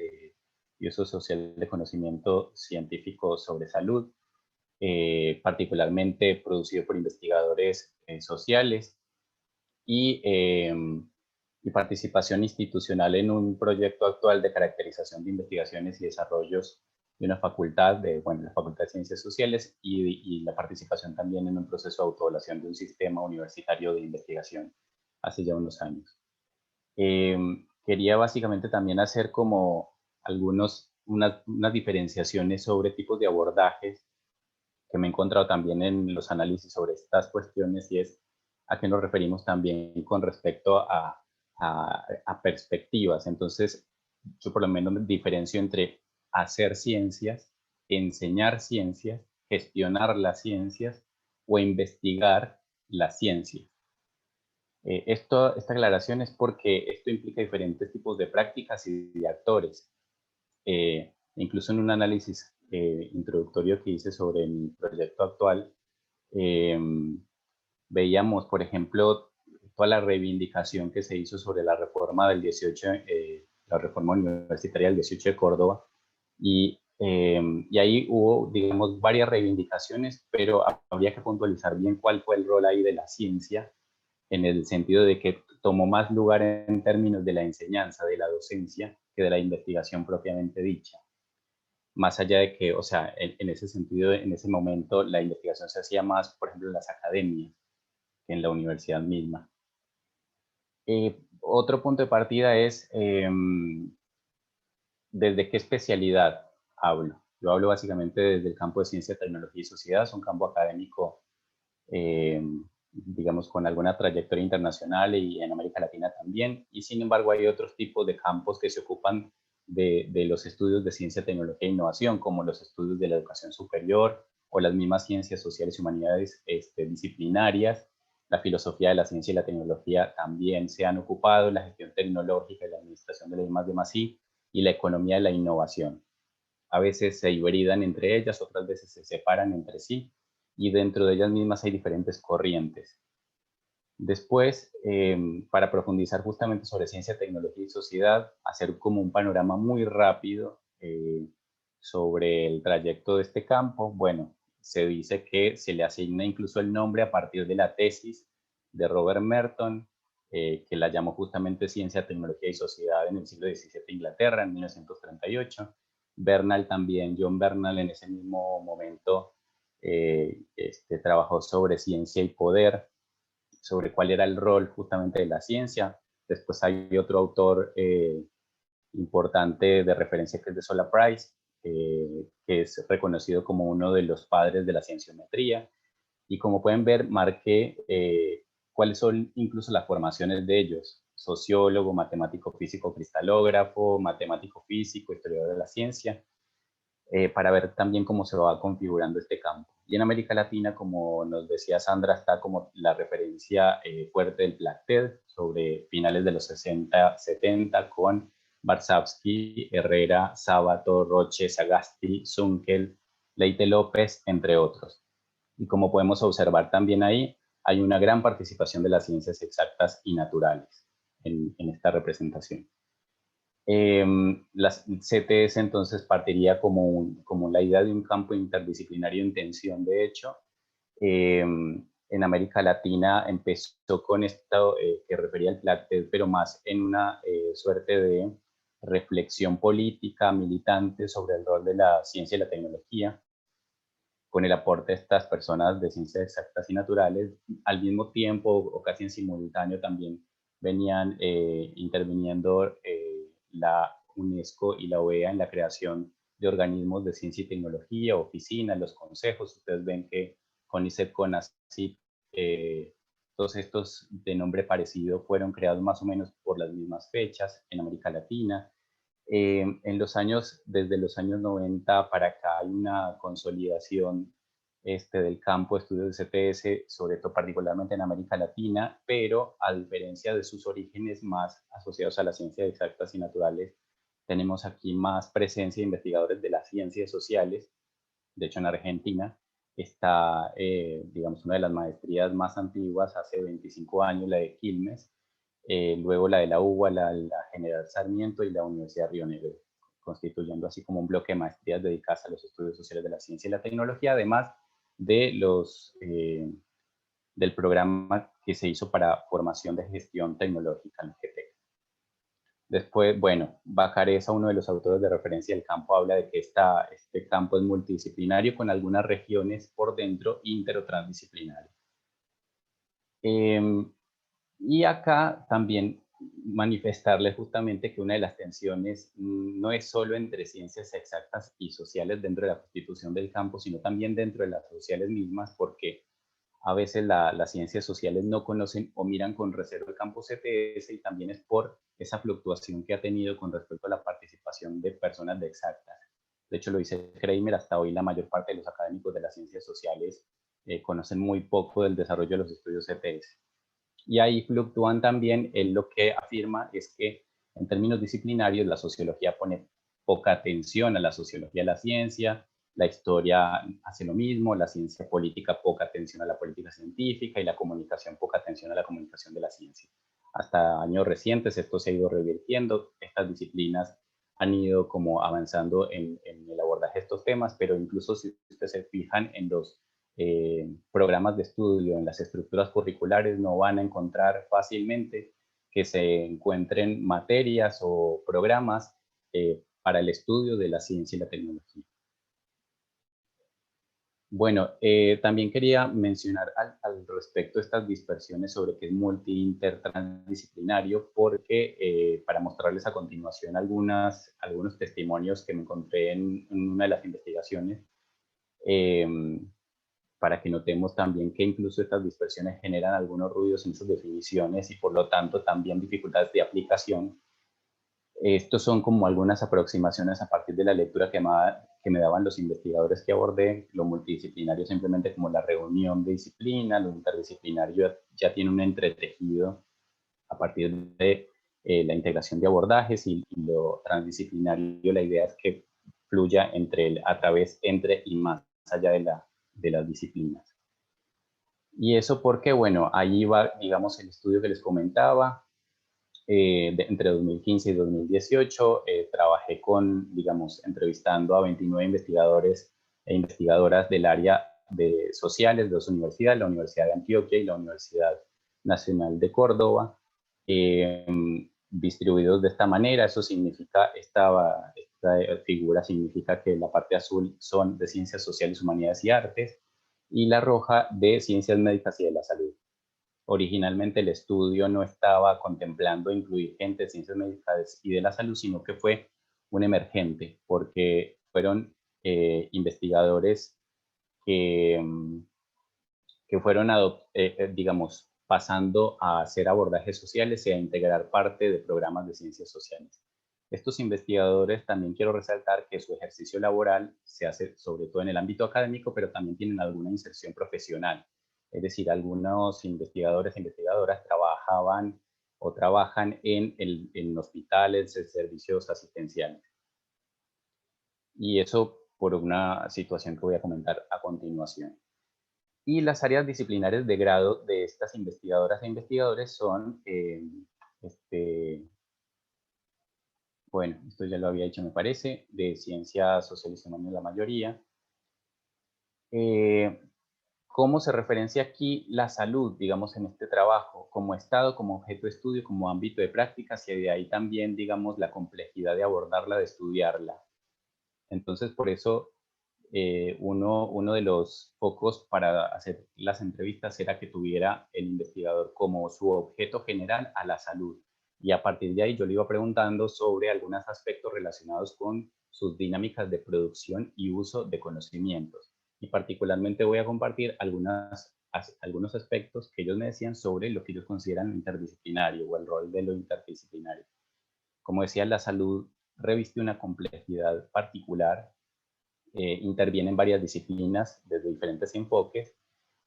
y uso social de conocimiento científico sobre salud, particularmente producido por investigadores sociales, y participación institucional en un proyecto actual de caracterización de investigaciones y desarrollos de una facultad, la Facultad de Ciencias Sociales, y la participación también en un proceso de autoevaluación de un sistema universitario de investigación hace ya unos años. Quería básicamente también hacer como unas diferenciaciones sobre tipos de abordajes que me he encontrado también en los análisis sobre estas cuestiones, y es a qué nos referimos también con respecto a perspectivas. Entonces, yo por lo menos diferencio entre hacer ciencias, enseñar ciencias, gestionar las ciencias o investigar la ciencia. Esta aclaración es porque esto implica diferentes tipos de prácticas y de actores. Incluso en un análisis introductorio que hice sobre mi proyecto actual, veíamos, por ejemplo, toda la reivindicación que se hizo sobre la reforma del 18, la reforma universitaria del 18 de Córdoba, y ahí hubo, digamos, varias reivindicaciones, pero habría que puntualizar bien cuál fue el rol ahí de la ciencia, en el sentido de que tomó más lugar en términos de la enseñanza, de la docencia, que de la investigación propiamente dicha. Más allá de que, o sea, en ese sentido, en ese momento, la investigación se hacía más, por ejemplo, en las academias que en la universidad misma. Otro punto de partida es desde qué especialidad hablo. Yo hablo básicamente desde el campo de ciencia, tecnología y sociedad. Es un campo académico, digamos, con alguna trayectoria internacional y en América Latina también. Y sin embargo, hay otros tipos de campos que se ocupan de los estudios de ciencia, tecnología e innovación, como los estudios de la educación superior o las mismas ciencias sociales y humanidades disciplinarias. La filosofía de la ciencia y la tecnología también se han ocupado, la gestión tecnológica y la administración de las I+D+I, y la economía de la innovación. A veces se hiberidan entre ellas, otras veces se separan entre sí, y dentro de ellas mismas hay diferentes corrientes. Después, para profundizar justamente sobre ciencia, tecnología y sociedad, hacer como un panorama muy rápido sobre el trayecto de este campo. Bueno, se dice que se le asigna incluso el nombre a partir de la tesis de Robert Merton, que la llamó justamente Ciencia, Tecnología y Sociedad en el siglo XVII de Inglaterra, en 1938. Bernal también, John Bernal, en ese mismo momento trabajó sobre ciencia y poder, sobre cuál era el rol justamente de la ciencia. Después hay otro autor importante de referencia que es de Sola Price, que es reconocido como uno de los padres de la cienciometría. Y como pueden ver, marqué cuáles son incluso las formaciones de ellos: sociólogo, matemático físico cristalógrafo, matemático físico, historiador de la ciencia, para ver también cómo se va configurando este campo. Y en América Latina, como nos decía Sandra, está como la referencia fuerte del PLACTED sobre finales de los 60, 70, con Varsavsky, Herrera, Sábato, Roche, Sagasti, Zunkel, Leite López, entre otros. Y como podemos observar también ahí, hay una gran participación de las ciencias exactas y naturales en esta representación. Las CTS entonces partiría como la idea de un campo interdisciplinario en tensión. De hecho, en América Latina empezó con esto que refería al PLACTED, pero más en una suerte de reflexión política, militante sobre el rol de la ciencia y la tecnología, con el aporte de estas personas de ciencias exactas y naturales. Al mismo tiempo, o casi en simultáneo, también venían interviniendo la UNESCO y la OEA en la creación de organismos de ciencia y tecnología, oficinas, los consejos. Ustedes ven que CONICET, CONACYT, todos estos de nombre parecido fueron creados más o menos por las mismas fechas en América Latina. Desde los años 90 para acá hay una consolidación del campo de estudios de CTS, sobre todo particularmente en América Latina, pero a diferencia de sus orígenes más asociados a las ciencias exactas y naturales, tenemos aquí más presencia de investigadores de las ciencias sociales. De hecho, en Argentina está, digamos, una de las maestrías más antiguas, hace 25 años, la de Quilmes, luego la de la UBA, la General Sarmiento y la Universidad de Río Negro, constituyendo así como un bloque de maestrías dedicadas a los estudios sociales de la ciencia y la tecnología, además de del programa que se hizo para formación de gestión tecnológica en GTEC. Después, bueno, Bajareza, uno de los autores de referencia del campo, habla de que este campo es multidisciplinario con algunas regiones por dentro inter o transdisciplinario. Y acá también manifestarles justamente que una de las tensiones no es solo entre ciencias exactas y sociales dentro de la constitución del campo, sino también dentro de las sociales mismas, porque a veces las ciencias sociales no conocen o miran con reserva el campo CTS, y también es por esa fluctuación que ha tenido con respecto a la participación de personas de exactas. De hecho, lo dice Kramer, hasta hoy la mayor parte de los académicos de las ciencias sociales conocen muy poco del desarrollo de los estudios CTS. Y ahí fluctúan también. Él lo que afirma es que en términos disciplinarios la sociología pone poca atención a la sociología de la ciencia, la historia hace lo mismo, la ciencia política poca atención a la política científica y la comunicación poca atención a la comunicación de la ciencia. Hasta años recientes esto se ha ido revirtiendo, estas disciplinas han ido como avanzando en el abordaje de estos temas, pero incluso si ustedes se fijan en los programas de estudio, en las estructuras curriculares, no van a encontrar fácilmente que se encuentren materias o programas para el estudio de la ciencia y la tecnología. Bueno, también quería mencionar al respecto estas dispersiones sobre que es multi-intertransdisciplinario, porque para mostrarles a continuación algunos testimonios que me encontré en una de las investigaciones, para que notemos también que incluso estas dispersiones generan algunos ruidos en sus definiciones y por lo tanto también dificultades de aplicación. Estos son como algunas aproximaciones a partir de la lectura que me daban los investigadores que abordé. Lo multidisciplinario simplemente como la reunión de disciplinas, lo interdisciplinario ya tiene un entretejido a partir de la integración de abordajes, y lo transdisciplinario, la idea es que fluya a través, entre y más allá de las disciplinas. Y eso porque, bueno, ahí va, digamos, el estudio que les comentaba. Entre 2015 y 2018 trabajé entrevistando a 29 investigadores e investigadoras del área de sociales de dos universidades, la Universidad de Antioquia y la Universidad Nacional de Córdoba, distribuidos de esta manera. Eso significa, esta figura significa que la parte azul son de ciencias sociales, humanidades y artes, y la roja de ciencias médicas y de la salud. Originalmente el estudio no estaba contemplando incluir gente de ciencias médicas y de la salud, sino que fue un emergente, porque fueron investigadores que fueron, digamos, pasando a hacer abordajes sociales y a integrar parte de programas de ciencias sociales. Estos investigadores, también quiero resaltar que su ejercicio laboral se hace sobre todo en el ámbito académico, pero también tienen alguna inserción profesional. Es decir, algunos investigadores e investigadoras trabajaban o trabajan en hospitales, en servicios asistenciales. Y eso por una situación que voy a comentar a continuación. Y las áreas disciplinares de grado de estas investigadoras e investigadores son, bueno, esto ya lo había dicho me parece, de ciencias sociales y humanas la mayoría. ¿Cómo se referencia aquí la salud, digamos, en este trabajo? Como estado, como objeto de estudio, como ámbito de prácticas, y de ahí también, digamos, la complejidad de abordarla, de estudiarla. Entonces, por eso, uno de los focos para hacer las entrevistas era que tuviera el investigador como su objeto general a la salud. Y a partir de ahí yo le iba preguntando sobre algunos aspectos relacionados con sus dinámicas de producción y uso de conocimientos. Y particularmente voy a compartir algunos aspectos que ellos me decían sobre lo que ellos consideran interdisciplinario o el rol de lo interdisciplinario. Como decía, la salud reviste una complejidad particular, intervienen varias disciplinas desde diferentes enfoques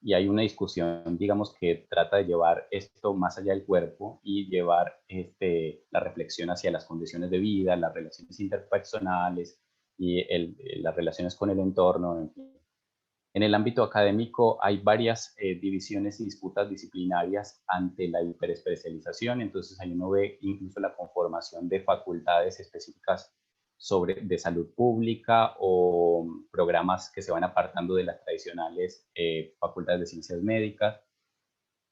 y hay una discusión, digamos, que trata de llevar esto más allá del cuerpo y llevar la reflexión hacia las condiciones de vida, las relaciones interpersonales y las relaciones con el entorno, en fin. En el ámbito académico hay varias divisiones y disputas disciplinarias ante la hiperespecialización, entonces ahí uno ve incluso la conformación de facultades específicas de salud pública o programas que se van apartando de las tradicionales facultades de ciencias médicas.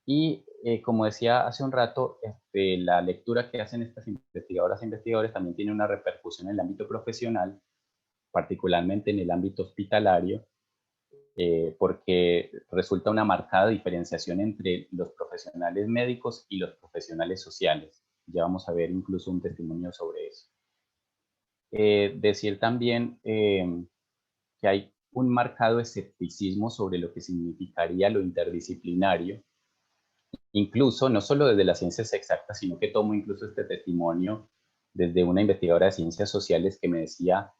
Y como decía hace un rato, la lectura que hacen estas investigadoras e investigadores también tiene una repercusión en el ámbito profesional, particularmente en el ámbito hospitalario, porque resulta una marcada diferenciación entre los profesionales médicos y los profesionales sociales. Ya vamos a ver incluso un testimonio sobre eso. Decir también que hay un marcado escepticismo sobre lo que significaría lo interdisciplinario, incluso no solo desde las ciencias exactas, sino que tomo incluso este testimonio desde una investigadora de ciencias sociales que me decía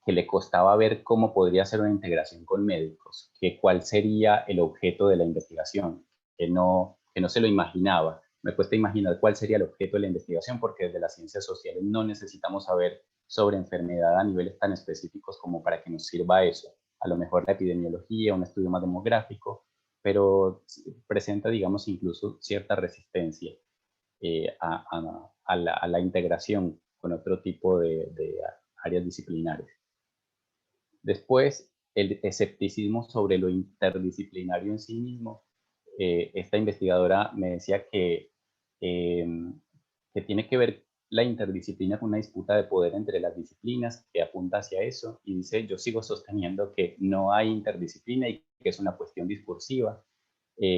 que le costaba ver cómo podría ser una integración con médicos, que cuál sería el objeto de la investigación, que no se lo imaginaba. Me cuesta imaginar cuál sería el objeto de la investigación porque desde las ciencias sociales no necesitamos saber sobre enfermedad a niveles tan específicos como para que nos sirva eso. A lo mejor la epidemiología, un estudio más demográfico, pero presenta, digamos, incluso cierta resistencia a la integración con otro tipo de áreas disciplinares. Después, el escepticismo sobre lo interdisciplinario en sí mismo. Esta investigadora me decía que tiene que ver la interdisciplina con una disputa de poder entre las disciplinas, que apunta hacia eso, y dice, yo sigo sosteniendo que no hay interdisciplina y que es una cuestión discursiva.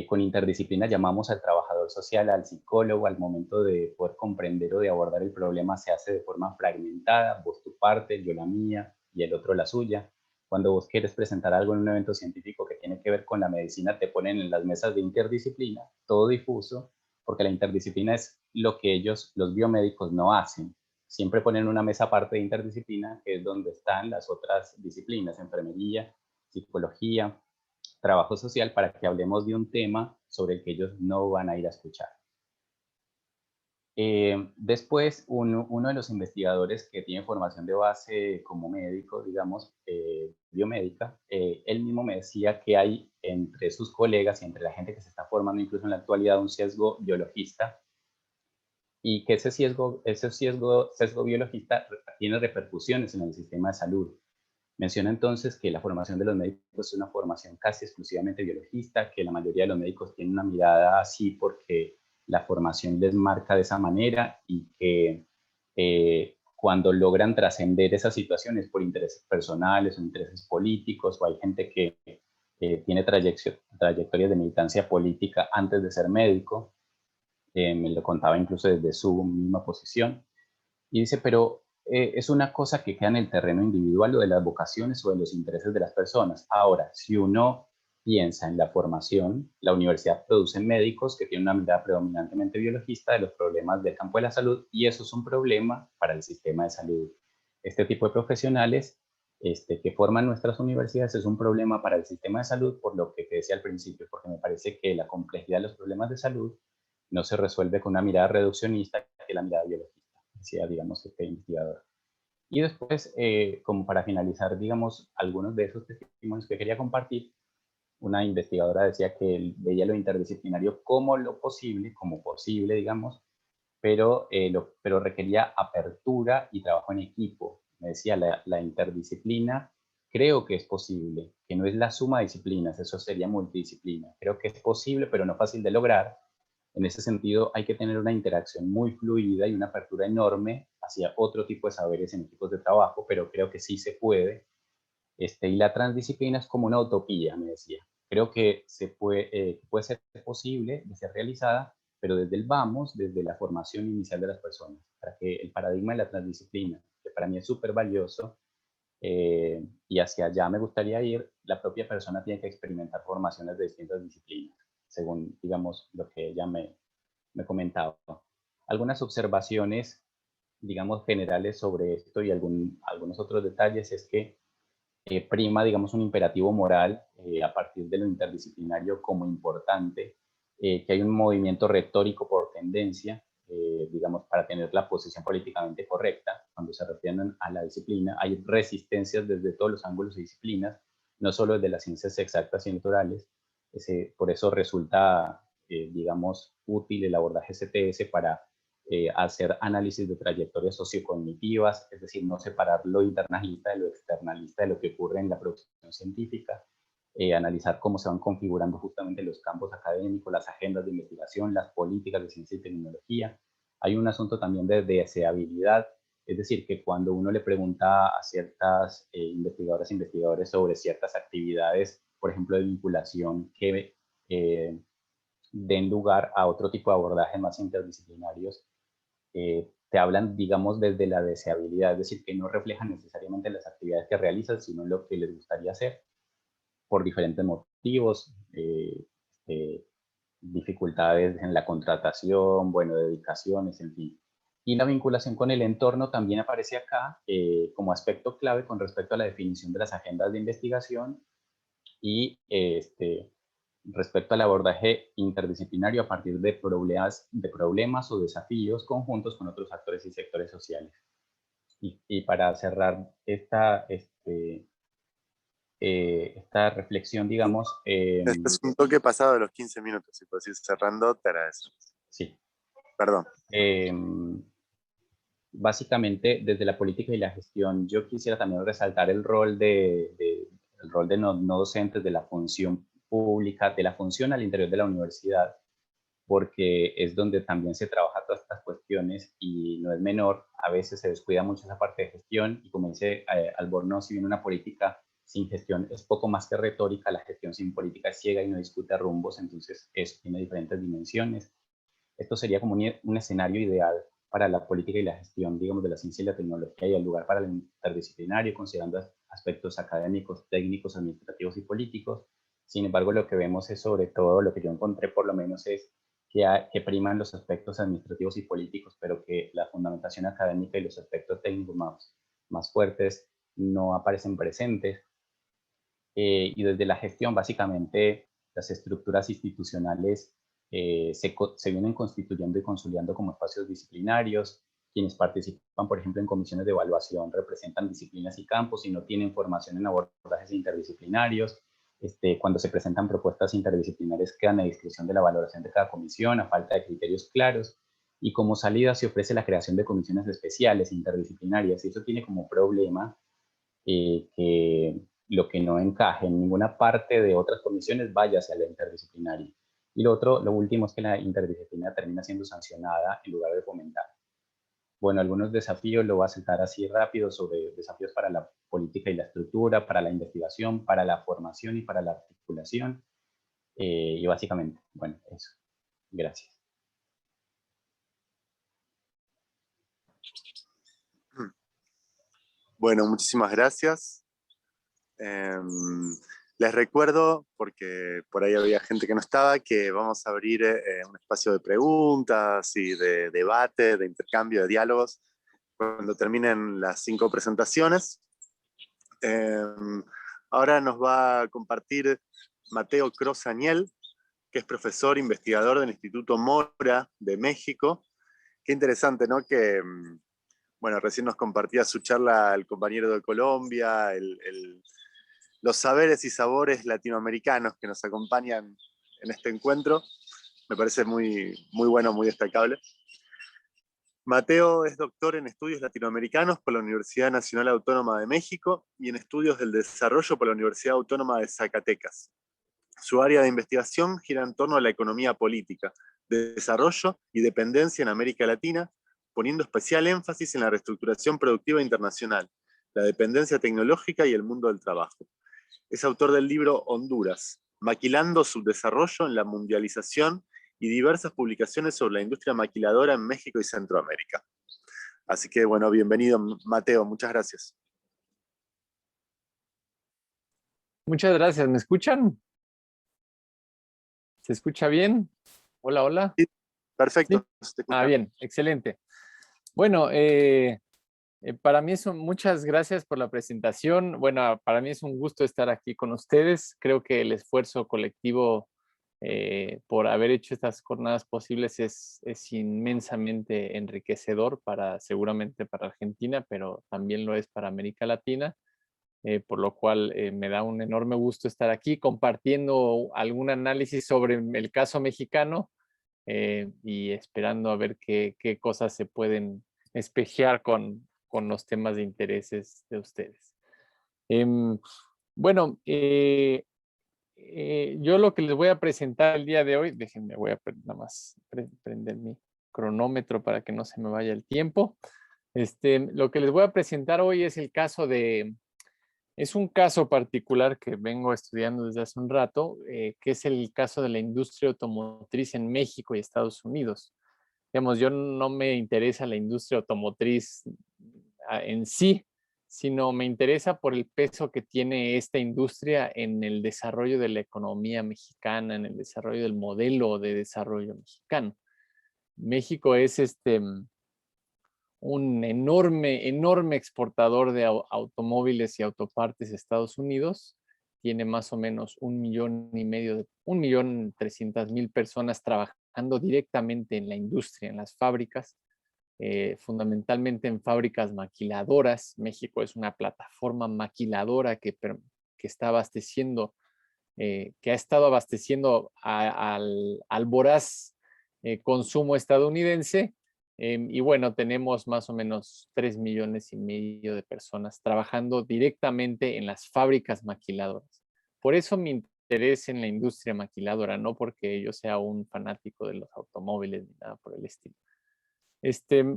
Con interdisciplina llamamos al trabajador social, al psicólogo, al momento de poder comprender o de abordar el problema se hace de forma fragmentada, vos tu parte, yo la mía y el otro la suya. Cuando vos quieres presentar algo en un evento científico que tiene que ver con la medicina, te ponen en las mesas de interdisciplina, todo difuso, porque la interdisciplina es lo que ellos, los biomédicos, no hacen. Siempre ponen una mesa aparte de interdisciplina, que es donde están las otras disciplinas, enfermería, psicología, trabajo social, para que hablemos de un tema sobre el que ellos no van a ir a escuchar. Después, uno de los investigadores que tiene formación de base como médico, digamos, biomédica, él mismo me decía que hay entre sus colegas y entre la gente que se está formando incluso en la actualidad un sesgo biologista, y que ese sesgo biologista tiene repercusiones en el sistema de salud. Menciona entonces que la formación de los médicos es una formación casi exclusivamente biologista, que la mayoría de los médicos tienen una mirada así porque la formación les marca de esa manera y que cuando logran trascender esas situaciones por intereses personales o intereses políticos, o hay gente que tiene trayectorias de militancia política antes de ser médico, me lo contaba incluso desde su misma posición, y dice, pero es una cosa que queda en el terreno individual o de las vocaciones o de los intereses de las personas. Ahora, si uno piensa en la formación, la universidad produce médicos que tienen una mirada predominantemente biologista de los problemas del campo de la salud, y eso es un problema para el sistema de salud. Este tipo de profesionales que forman nuestras universidades es un problema para el sistema de salud, por lo que te decía al principio, porque me parece que la complejidad de los problemas de salud no se resuelve con una mirada reduccionista que la mirada biologista, decía, digamos, este investigador. Y después, como para finalizar, digamos, algunos de esos testimonios que quería compartir, una investigadora decía que veía lo interdisciplinario como lo posible, como posible, digamos, pero requería apertura y trabajo en equipo. Me decía, la interdisciplina creo que es posible, que no es la suma de disciplinas, eso sería multidisciplina. Creo que es posible, pero no fácil de lograr. En ese sentido, hay que tener una interacción muy fluida y una apertura enorme hacia otro tipo de saberes en equipos de trabajo, pero creo que sí se puede. Y la transdisciplina es como una utopía, me decía. Creo que puede ser posible de ser realizada, pero desde el vamos, desde la formación inicial de las personas, para que el paradigma de la transdisciplina, que para mí es súper valioso, y hacia allá me gustaría ir, la propia persona tiene que experimentar formaciones de distintas disciplinas, según, digamos, lo que ella me comentaba. Algunas observaciones, digamos, generales sobre esto y algunos otros detalles es que prima, digamos, un imperativo moral a partir de lo interdisciplinario como importante, que hay un movimiento retórico por tendencia, digamos, para tener la posición políticamente correcta, cuando se refieren a la disciplina, hay resistencias desde todos los ángulos y disciplinas, no solo desde las ciencias exactas y naturales, por eso resulta, digamos, útil el abordaje CTS para hacer análisis de trayectorias sociocognitivas, es decir, no separar lo internalista de lo externalista de lo que ocurre en la producción científica, analizar cómo se van configurando justamente los campos académicos, las agendas de investigación, las políticas de ciencia y tecnología. Hay un asunto también de deseabilidad, es decir, que cuando uno le pregunta a ciertas investigadoras e investigadores sobre ciertas actividades, por ejemplo, de vinculación que den lugar a otro tipo de abordajes más interdisciplinarios, te hablan, digamos, desde la deseabilidad, es decir, que no reflejan necesariamente las actividades que realizan, sino lo que les gustaría hacer por diferentes motivos, dificultades en la contratación, bueno, dedicaciones, en fin. Y la vinculación con el entorno también aparece acá como aspecto clave con respecto a la definición de las agendas de investigación y respecto al abordaje interdisciplinario a partir de problemas o desafíos conjuntos con otros actores y sectores sociales. Y para cerrar esta reflexión, digamos... Este es un toque pasado de los 15 minutos, si puedes ir cerrando, te agradezco. Sí. Perdón. Básicamente, desde la política y la gestión, yo quisiera también resaltar el rol de no docentes, de la función pública, de la función al interior de la universidad, porque es donde también se trabaja todas estas cuestiones y no es menor. A veces se descuida mucho esa parte de gestión y como dice Albornoz, si bien una política sin gestión es poco más que retórica, la gestión sin política es ciega y no discute rumbos, entonces eso tiene diferentes dimensiones. Esto sería como un escenario ideal para la política y la gestión, digamos, de la ciencia y la tecnología y el lugar para el interdisciplinario, considerando aspectos académicos, técnicos, administrativos y políticos. Sin embargo, lo que vemos es sobre todo, lo que yo encontré por lo menos es que priman los aspectos administrativos y políticos, pero que la fundamentación académica y los aspectos técnicos más fuertes no aparecen presentes. Y desde la gestión, básicamente, las estructuras institucionales se vienen constituyendo y consolidando como espacios disciplinarios. Quienes participan, por ejemplo, en comisiones de evaluación representan disciplinas y campos y no tienen formación en abordajes interdisciplinarios. Cuando se presentan propuestas interdisciplinares quedan a discreción de la valoración de cada comisión a falta de criterios claros. Y como salida se ofrece la creación de comisiones especiales interdisciplinarias y eso tiene como problema que lo que no encaje en ninguna parte de otras comisiones vaya hacia la interdisciplinaria. Y lo último es que la interdisciplina termina siendo sancionada en lugar de fomentar. Bueno, algunos desafíos, lo voy a saltar así rápido, sobre desafíos para la política y la estructura, para la investigación, para la formación y para la articulación. Y básicamente, bueno, eso. Gracias. Bueno, muchísimas gracias. Les recuerdo, porque por ahí había gente que no estaba, que vamos a abrir un espacio de preguntas y de debate, de intercambio, de diálogos, cuando terminen las 5 presentaciones. Ahora nos va a compartir Mateo Cross Aniel, que es profesor investigador del Instituto Mora de México. Qué interesante, ¿no? Que bueno, recién nos compartía su charla el compañero de Colombia, los saberes y sabores latinoamericanos que nos acompañan en este encuentro. Me parece muy, muy bueno, muy destacable. Mateo es doctor en estudios latinoamericanos por la Universidad Nacional Autónoma de México y en estudios del desarrollo por la Universidad Autónoma de Zacatecas. Su área de investigación gira en torno a la economía política, desarrollo y dependencia en América Latina, poniendo especial énfasis en la reestructuración productiva internacional, la dependencia tecnológica y el mundo del trabajo. Es autor del libro Honduras, maquilando su desarrollo en la mundialización y diversas publicaciones sobre la industria maquiladora en México y Centroamérica. Así que, bueno, bienvenido, Mateo, muchas gracias. Muchas gracias, ¿me escuchan? ¿Se escucha bien? Hola, hola. Sí, perfecto. ¿Sí? Bien, excelente. Bueno, para mí muchas gracias por la presentación. Bueno, para mí es un gusto estar aquí con ustedes. Creo que el esfuerzo colectivo por haber hecho estas jornadas posibles es inmensamente enriquecedor seguramente para Argentina, pero también lo es para América Latina, por lo cual me da un enorme gusto estar aquí compartiendo algún análisis sobre el caso mexicano y esperando a ver qué cosas se pueden espejear con los temas de intereses de ustedes. Bueno, yo lo que les voy a presentar el día de hoy, déjenme, voy a nada más prender mi cronómetro para que no se me vaya el tiempo. Lo que les voy a presentar hoy es un caso particular que vengo estudiando desde hace un rato, que es el caso de la industria automotriz en México y Estados Unidos. Digamos, yo no me interesa la industria automotriz en sí, sino me interesa por el peso que tiene esta industria en el desarrollo de la economía mexicana, en el desarrollo del modelo de desarrollo mexicano. México es un enorme exportador de automóviles y autopartes a Estados Unidos. Tiene más o menos 1.300.000 personas trabajando directamente en la industria, en las fábricas, fundamentalmente en fábricas maquiladoras. México es una plataforma maquiladora que está abasteciendo, que ha estado abasteciendo al voraz consumo estadounidense. Y bueno, tenemos más o menos 3,5 millones de personas trabajando directamente en las fábricas maquiladoras. Por eso mi interés en la industria maquiladora, no porque yo sea un fanático de los automóviles ni nada por el estilo.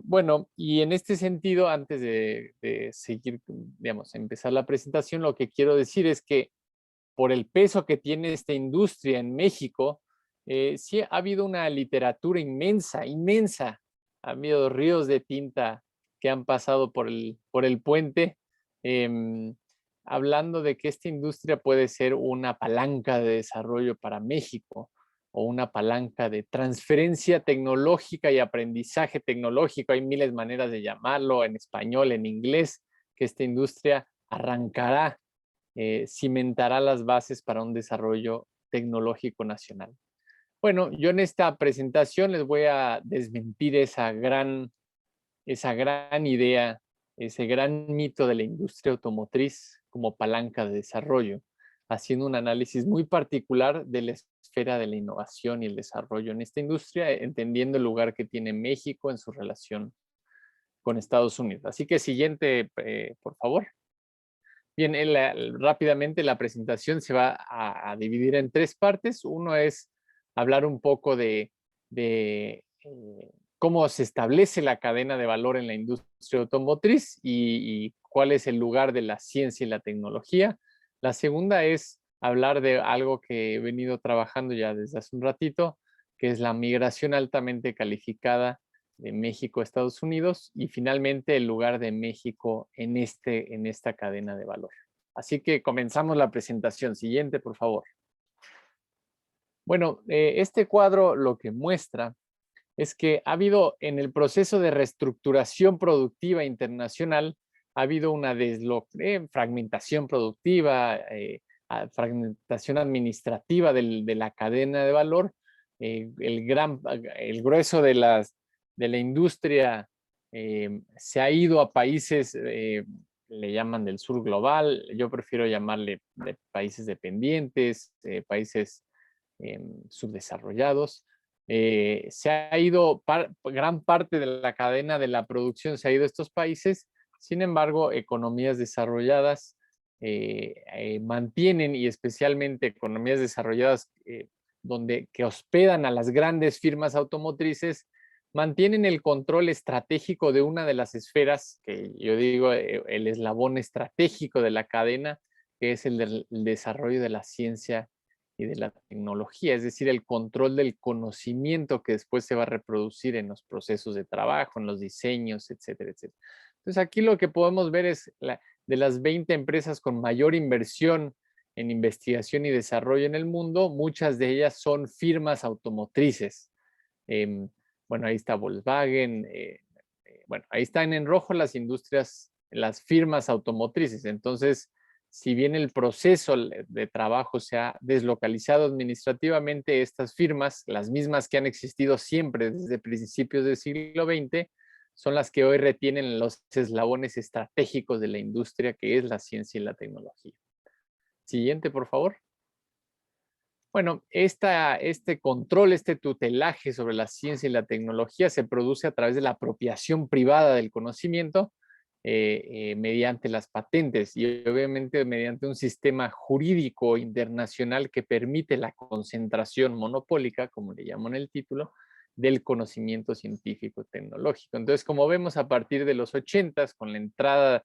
Bueno, y en este sentido, antes de seguir, digamos, empezar la presentación, lo que quiero decir es que por el peso que tiene esta industria en México, sí ha habido una literatura inmensa. Ha habido ríos de tinta que han pasado por el puente, hablando de que esta industria puede ser una palanca de desarrollo para México o una palanca de transferencia tecnológica y aprendizaje tecnológico. Hay miles de maneras de llamarlo, en español, en inglés, que esta industria arrancará, cimentará las bases para un desarrollo tecnológico nacional. Bueno, yo en esta presentación les voy a desmentir esa gran idea, ese gran mito de la industria automotriz como palanca de desarrollo, haciendo un análisis muy particular de la esfera de la innovación y el desarrollo en esta industria, entendiendo el lugar que tiene México en su relación con Estados Unidos. Así que siguiente, por favor. Bien, rápidamente la presentación se va a dividir en 3 partes. Uno es hablar un poco de cómo se establece la cadena de valor en la industria automotriz y cuál es el lugar de la ciencia y la tecnología. La segunda es hablar de algo que he venido trabajando ya desde hace un ratito, que es la migración altamente calificada de México a Estados Unidos y finalmente el lugar de México en esta cadena de valor. Así que comenzamos la presentación. Siguiente, por favor. Bueno, este cuadro lo que muestra es que ha habido en el proceso de reestructuración productiva internacional, ha habido una fragmentación productiva, fragmentación administrativa de la cadena de valor. El grueso de la industria se ha ido a países, le llaman del sur global, yo prefiero llamarle de países dependientes, países subdesarrollados. Se ha ido, gran parte de la cadena de la producción se ha ido a estos países. Sin embargo, economías desarrolladas mantienen, y especialmente economías desarrolladas que hospedan a las grandes firmas automotrices, mantienen el control estratégico de una de las esferas que yo digo el eslabón estratégico de la cadena, que es el desarrollo de la ciencia y de la tecnología, es decir, el control del conocimiento que después se va a reproducir en los procesos de trabajo, en los diseños, etcétera, etcétera. Entonces aquí lo que podemos ver es de las 20 empresas con mayor inversión en investigación y desarrollo en el mundo, muchas de ellas son firmas automotrices. Bueno, ahí está Volkswagen, bueno, ahí están en rojo las industrias, las firmas automotrices. Entonces, si bien el proceso de trabajo se ha deslocalizado administrativamente, estas firmas, las mismas que han existido siempre desde principios del siglo XX, son las que hoy retienen los eslabones estratégicos de la industria, que es la ciencia y la tecnología. Siguiente, por favor. Bueno, este control, este tutelaje sobre la ciencia y la tecnología se produce a través de la apropiación privada del conocimiento mediante las patentes y obviamente mediante un sistema jurídico internacional que permite la concentración monopólica, como le llamo en el título, del conocimiento científico tecnológico. Entonces, como vemos a partir de los 80s, con la entrada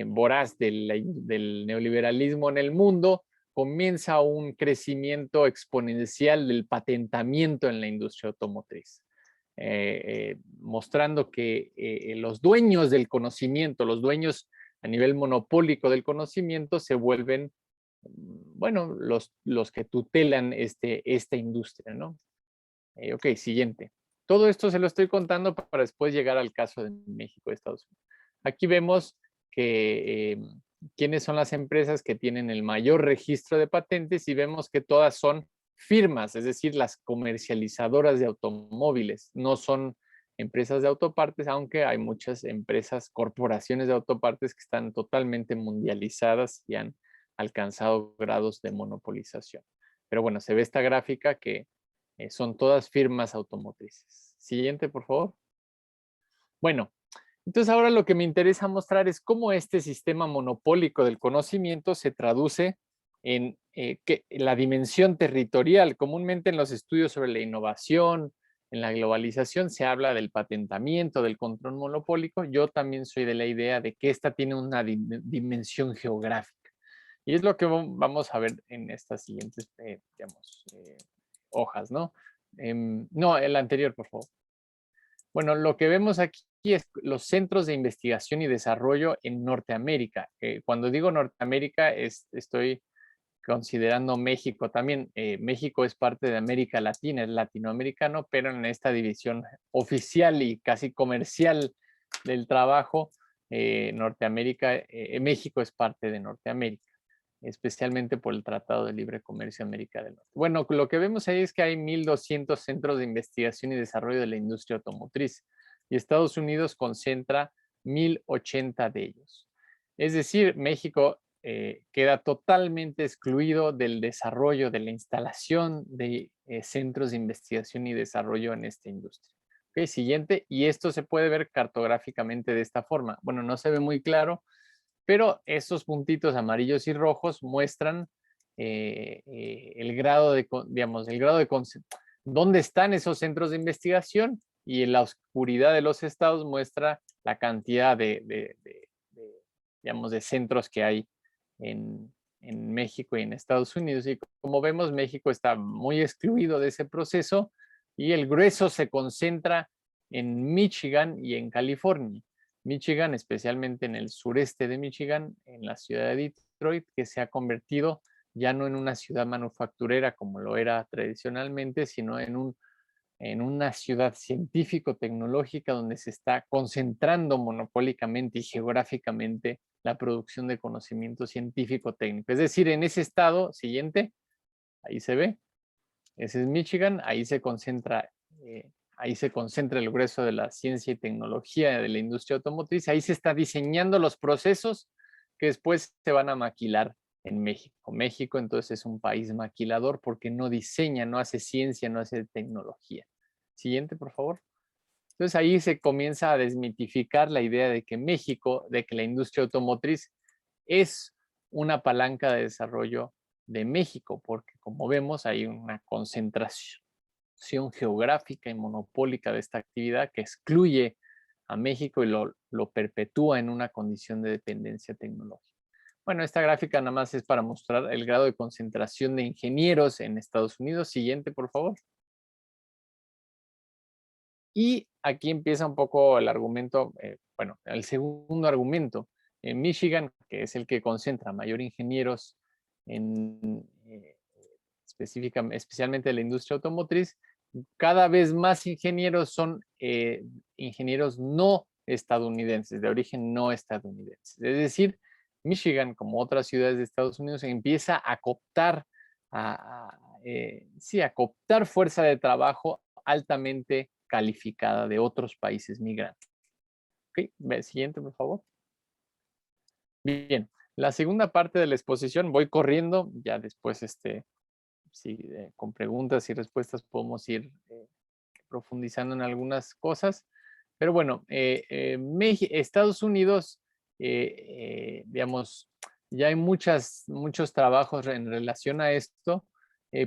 voraz del neoliberalismo en el mundo, comienza un crecimiento exponencial del patentamiento en la industria automotriz, mostrando que los dueños del conocimiento, los dueños a nivel monopólico del conocimiento se vuelven, bueno, los que tutelan esta industria, ¿no? Ok, siguiente. Todo esto se lo estoy contando para después llegar al caso de México y Estados Unidos. Aquí vemos que quiénes son las empresas que tienen el mayor registro de patentes y vemos que todas son firmas, es decir, las comercializadoras de automóviles. No son empresas de autopartes, aunque hay muchas empresas, corporaciones de autopartes que están totalmente mundializadas y han alcanzado grados de monopolización. Pero bueno, se ve esta gráfica que son todas firmas automotrices. Siguiente, por favor. Bueno, entonces ahora lo que me interesa mostrar es cómo este sistema monopólico del conocimiento se traduce en la dimensión territorial. Comúnmente en los estudios sobre la innovación, en la globalización, se habla del patentamiento, del control monopólico. Yo también soy de la idea de que esta tiene una dimensión geográfica. Y es lo que vamos a ver en estas siguientes, digamos, hojas, ¿no? No, el anterior, por favor. Bueno, lo que vemos aquí es los centros de investigación y desarrollo en Norteamérica. Cuando digo Norteamérica, estoy considerando México también. México es parte de América Latina, es latinoamericano, pero en esta división oficial y casi comercial del trabajo, México es parte de Norteamérica, especialmente por el Tratado de Libre Comercio de América del Norte. Bueno, lo que vemos ahí es que hay 1,200 centros de investigación y desarrollo de la industria automotriz y Estados Unidos concentra 1,080 de ellos. Es decir, México queda totalmente excluido del desarrollo, de la instalación de centros de investigación y desarrollo en esta industria. Okay, siguiente, y esto se puede ver cartográficamente de esta forma. Bueno, no se ve muy claro, pero estos puntitos amarillos y rojos muestran el grado de, digamos, dónde están esos centros de investigación, y en la oscuridad de los estados muestra la cantidad digamos, de centros que hay en México y en Estados Unidos. Y como vemos, México está muy excluido de ese proceso y el grueso se concentra en Michigan y en California. Michigan, especialmente en el sureste de Michigan, en la ciudad de Detroit, que se ha convertido ya no en una ciudad manufacturera como lo era tradicionalmente, sino en una ciudad científico-tecnológica donde se está concentrando monopólicamente y geográficamente la producción de conocimiento científico-técnico. Es decir, en ese estado, siguiente, ahí se ve, ese es Michigan, ahí se concentra ahí se concentra el grueso de la ciencia y tecnología de la industria automotriz. Ahí se está diseñando los procesos que después se van a maquilar en México. México entonces es un país maquilador porque no diseña, no hace ciencia, no hace tecnología. Siguiente, por favor. Entonces ahí se comienza a desmitificar la idea de que México, de que la industria automotriz es una palanca de desarrollo de México, porque como vemos hay una concentración geográfica y monopólica de esta actividad que excluye a México y lo perpetúa en una condición de dependencia tecnológica. Bueno, esta gráfica nada más es para mostrar el grado de concentración de ingenieros en Estados Unidos. Siguiente, por favor. Y aquí empieza un poco el argumento, bueno, el segundo argumento. En Michigan, que es el que concentra mayor ingenieros en, especialmente de la industria automotriz, cada vez más ingenieros son ingenieros no estadounidenses, de origen no estadounidense. Es decir, Michigan, como otras ciudades de Estados Unidos, empieza a cooptar, sí, a cooptar fuerza de trabajo altamente calificada de otros países migrantes. Ok, siguiente, por favor. Bien, la segunda parte de la exposición, voy corriendo, ya después sí, con preguntas y respuestas podemos ir profundizando en algunas cosas. Pero bueno, Estados Unidos, digamos, ya hay muchos trabajos en relación a esto,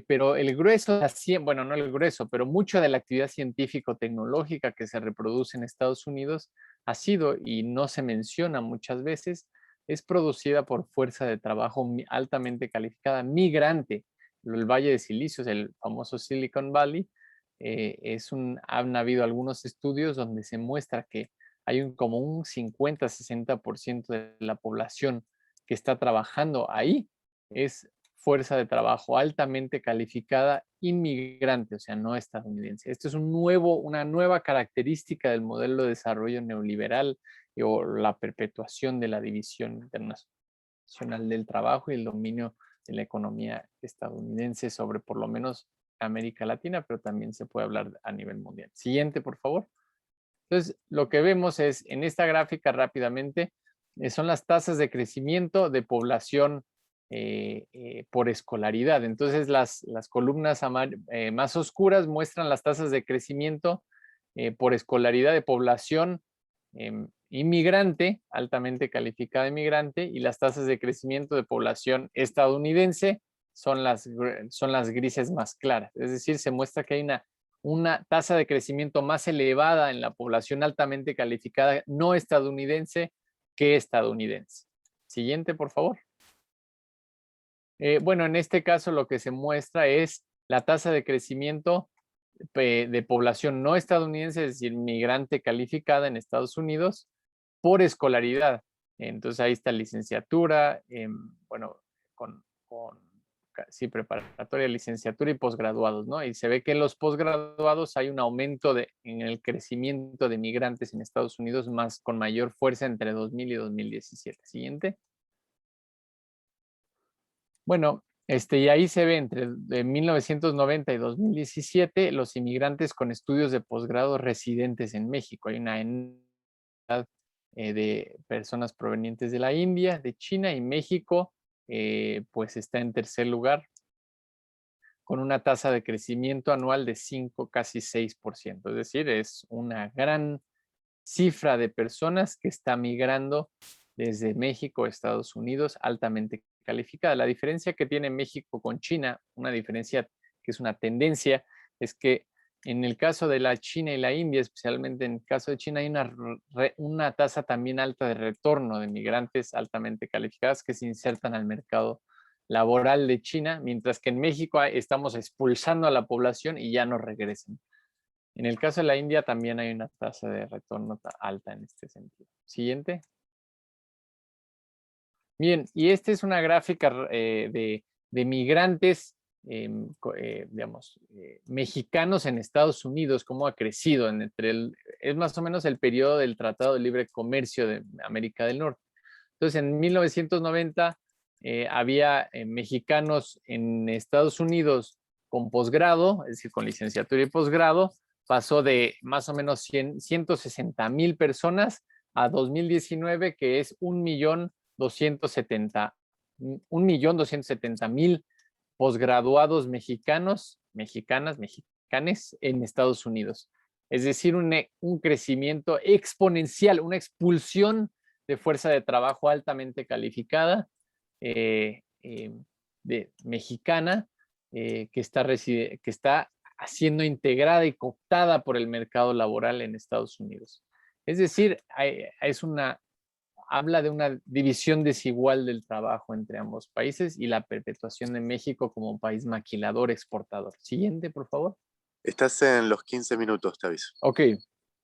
pero el grueso, bueno, no el grueso, pero mucho de la actividad científico-tecnológica que se reproduce en Estados Unidos ha sido, y no se menciona muchas veces, es producida por fuerza de trabajo altamente calificada, migrante. El Valle de Silicio, el famoso Silicon Valley, han habido algunos estudios donde se muestra que hay como un 50-60% de la población que está trabajando ahí es fuerza de trabajo altamente calificada inmigrante, o sea, no estadounidense. Esto es una nueva característica del modelo de desarrollo neoliberal o la perpetuación de la división internacional del trabajo y el dominio de la economía estadounidense sobre por lo menos América Latina, pero también se puede hablar a nivel mundial. Siguiente, por favor. Entonces, lo que vemos es en esta gráfica rápidamente, son las tasas de crecimiento de población por escolaridad. Entonces, las columnas más oscuras muestran las tasas de crecimiento por escolaridad de población inmigrante, altamente calificada inmigrante, y las tasas de crecimiento de población estadounidense son las grises más claras. Es decir, se muestra que hay una tasa de crecimiento más elevada en la población altamente calificada no estadounidense que estadounidense. Siguiente, por favor. Bueno, en este caso lo que se muestra es la tasa de crecimiento de población no estadounidense, es decir, migrante calificada en Estados Unidos, por escolaridad. Entonces ahí está licenciatura, bueno, sí, preparatoria, licenciatura y posgraduados, ¿no? Y se ve que en los posgraduados hay un aumento en el crecimiento de migrantes en Estados Unidos con mayor fuerza entre 2000 y 2017. Siguiente. Bueno, y ahí se ve entre 1990 y 2017 los inmigrantes con estudios de posgrado residentes en México. Hay una cantidad de personas provenientes de la India, de China y México, pues está en tercer lugar con una tasa de crecimiento anual de 5, casi 6%. Es decir, es una gran cifra de personas que está migrando desde México a Estados Unidos altamente calificada. La diferencia que tiene México con China, una diferencia que es una tendencia, es que en el caso de la China y la India, especialmente en el caso de China, hay una tasa también alta de retorno de migrantes altamente calificadas que se insertan al mercado laboral de China, mientras que en México estamos expulsando a la población y ya no regresan. En el caso de la India también hay una tasa de retorno alta en este sentido. Siguiente. Bien, y esta es una gráfica de migrantes, digamos, mexicanos en Estados Unidos, cómo ha crecido es más o menos el periodo del Tratado de Libre Comercio de América del Norte. Entonces, en 1990 había mexicanos en Estados Unidos con posgrado, es decir, con licenciatura y posgrado, pasó de más o menos 160,000 personas a 2019, que es 1,270,000 posgraduados mexicanos, mexicanes en Estados Unidos. Es decir, un crecimiento exponencial, una expulsión de fuerza de trabajo altamente calificada mexicana que está siendo integrada y cooptada por el mercado laboral en Estados Unidos. Es decir, habla de una división desigual del trabajo entre ambos países y la perpetuación de México como un país maquilador exportador. Siguiente, por favor. Estás en los 15 minutos, te aviso. Ok.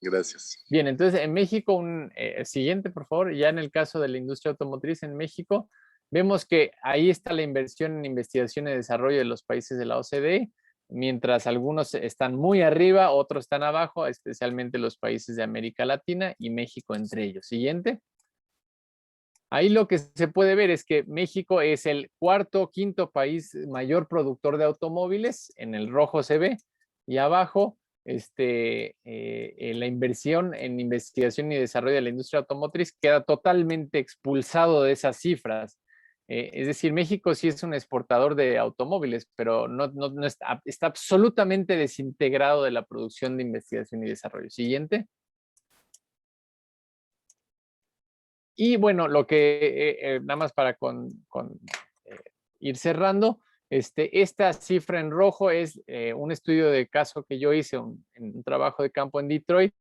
Gracias. Bien, entonces en México, siguiente, por favor. Ya en el caso de la industria automotriz en México, vemos que ahí está la inversión en investigación y desarrollo de los países de la OCDE, mientras algunos están muy arriba, otros están abajo, especialmente los países de América Latina y México entre ellos. Siguiente. Ahí lo que se puede ver es que México es el cuarto o quinto país mayor productor de automóviles, en el rojo se ve, y abajo la inversión en investigación y desarrollo de la industria automotriz queda totalmente expulsado de esas cifras. Es decir, México sí es un exportador de automóviles, pero no está absolutamente desintegrado de la producción de investigación y desarrollo. Siguiente. Y bueno, lo que, nada más para ir cerrando, esta cifra en rojo es un estudio de caso que yo hice en un trabajo de campo en Detroit,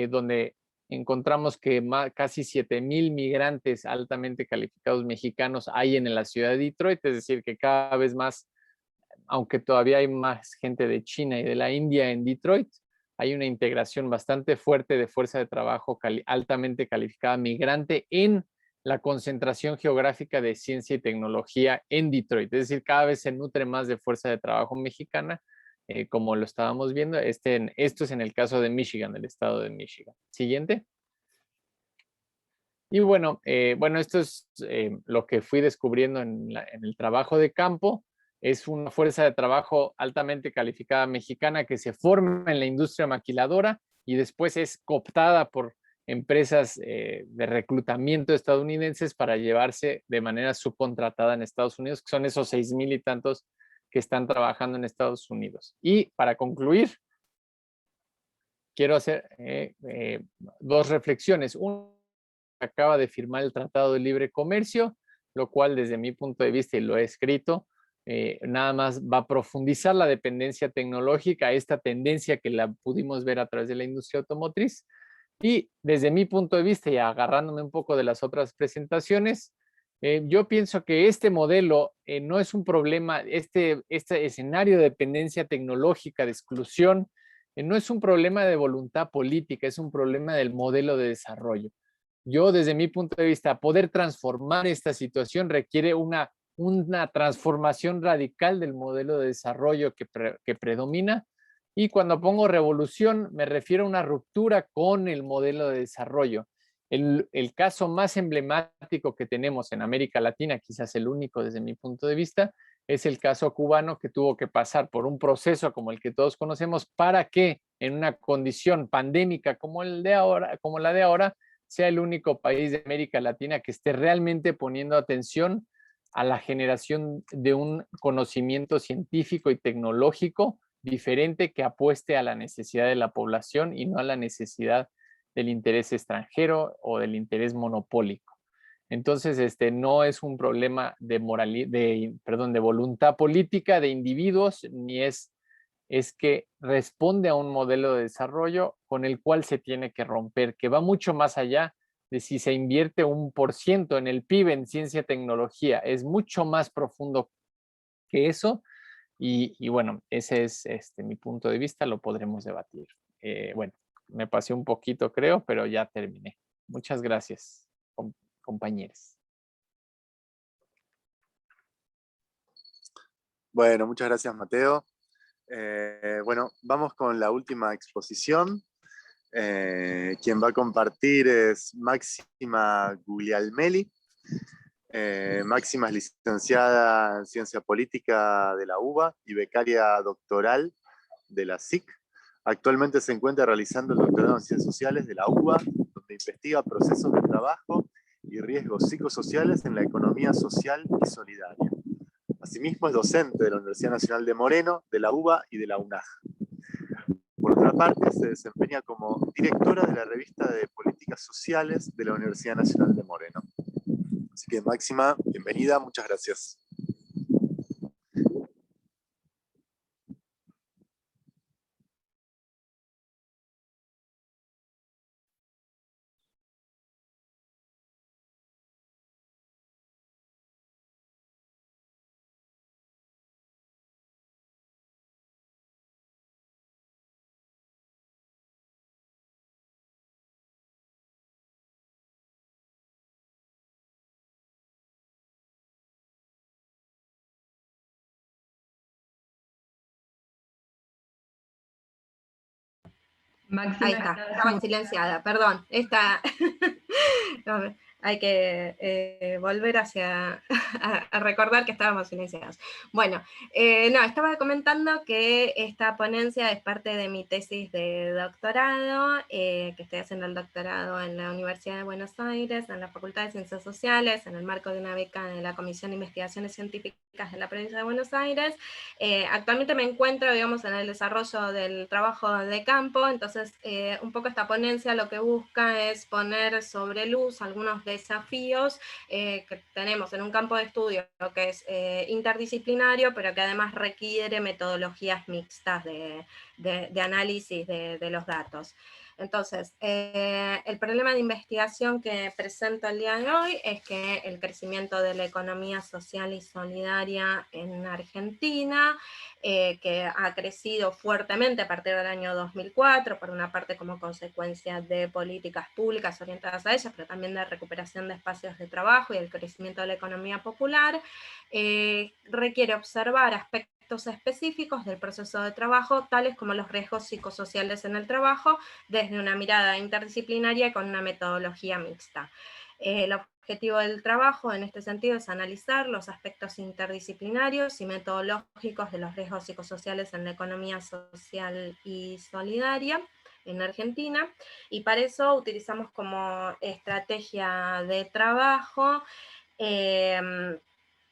donde encontramos que casi 7,000 migrantes altamente calificados mexicanos hay en la ciudad de Detroit, es decir, que cada vez más, aunque todavía hay más gente de China y de la India en Detroit, hay una integración bastante fuerte de fuerza de trabajo altamente calificada migrante en la concentración geográfica de ciencia y tecnología en Detroit. Es decir, cada vez se nutre más de fuerza de trabajo mexicana, como lo estábamos viendo. Esto es en el caso de Michigan, del estado de Michigan. Siguiente. Y bueno, esto es lo que fui descubriendo en el trabajo de campo. Es una fuerza de trabajo altamente calificada mexicana que se forma en la industria maquiladora y después es cooptada por empresas de reclutamiento estadounidenses para llevarse de manera subcontratada en Estados Unidos, que son esos 6,000 y tantos que están trabajando en Estados Unidos. Y para concluir, quiero hacer dos reflexiones. Una, acaba de firmar el Tratado de Libre Comercio, lo cual desde mi punto de vista, y lo he escrito, nada más va a profundizar la dependencia tecnológica, esta tendencia que la pudimos ver a través de la industria automotriz. Y desde mi punto de vista, y agarrándome un poco de las otras presentaciones, yo pienso que este modelo no es un problema, este escenario de dependencia tecnológica, de exclusión, no es un problema de voluntad política, es un problema del modelo de desarrollo. Yo, desde mi punto de vista, poder transformar esta situación requiere una transformación radical del modelo de desarrollo que predomina. Y cuando pongo revolución, me refiero a una ruptura con el modelo de desarrollo. El caso más emblemático que tenemos en América Latina, quizás el único desde mi punto de vista, es el caso cubano, que tuvo que pasar por un proceso como el que todos conocemos para que en una condición pandémica como la de ahora, sea el único país de América Latina que esté realmente poniendo atención a la generación de un conocimiento científico y tecnológico diferente que apueste a la necesidad de la población y no a la necesidad del interés extranjero o del interés monopólico. Entonces, no es un problema de voluntad política de individuos, ni es que responde a un modelo de desarrollo con el cual se tiene que romper, que va mucho más allá de si se invierte 1% en el PIB en ciencia y tecnología. Es mucho más profundo que eso. Y bueno, ese es mi punto de vista, lo podremos debatir. Bueno, me pasé un poquito, creo, pero ya terminé. Muchas gracias, compañeros. Bueno, muchas gracias, Mateo. Bueno, vamos con la última exposición. Quien va a compartir es Máxima Guglielmelli. Máxima es licenciada en Ciencia Política de la UBA y becaria doctoral de la SIC. Actualmente se encuentra realizando el doctorado en Ciencias Sociales de la UBA, donde investiga procesos de trabajo y riesgos psicosociales en la economía social y solidaria. Asimismo, es docente de la Universidad Nacional de Moreno, de la UBA y de la UNAJ. Por otra parte, se desempeña como directora de la revista de Políticas Sociales de la Universidad Nacional de Moreno. Así que, Máxima, bienvenida, muchas gracias. Máxima, Ahí está, estaba silenciada, perdón. No, hay que volver a recordar que estábamos silenciados. Bueno, no, estaba comentando que esta ponencia es parte de mi tesis de doctorado, que estoy haciendo el doctorado en la Universidad de Buenos Aires, en la Facultad de Ciencias Sociales, en el marco de una beca de la Comisión de Investigaciones Científicas de la Provincia de Buenos Aires. Actualmente me encuentro, digamos, en el desarrollo del trabajo de campo, entonces un poco esta ponencia lo que busca es poner sobre luz algunos desafíos que tenemos en un campo de estudio que es interdisciplinario, pero que además requiere metodologías mixtas de análisis de los datos. Entonces, el problema de investigación que presento el día de hoy es que el crecimiento de la economía social y solidaria en Argentina, que ha crecido fuertemente a partir del año 2004, por una parte como consecuencia de políticas públicas orientadas a ellas, pero también de recuperación de espacios de trabajo y el crecimiento de la economía popular, requiere observar aspectos específicos del proceso de trabajo, tales como los riesgos psicosociales en el trabajo, desde una mirada interdisciplinaria y con una metodología mixta. El objetivo del trabajo en este sentido es analizar los aspectos interdisciplinarios y metodológicos de los riesgos psicosociales en la economía social y solidaria en Argentina, y para eso utilizamos como estrategia de trabajo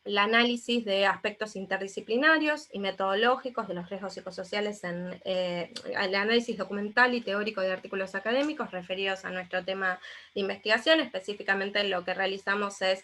el análisis de aspectos interdisciplinarios y metodológicos de los riesgos psicosociales el análisis documental y teórico de artículos académicos referidos a nuestro tema de investigación. Específicamente lo que realizamos es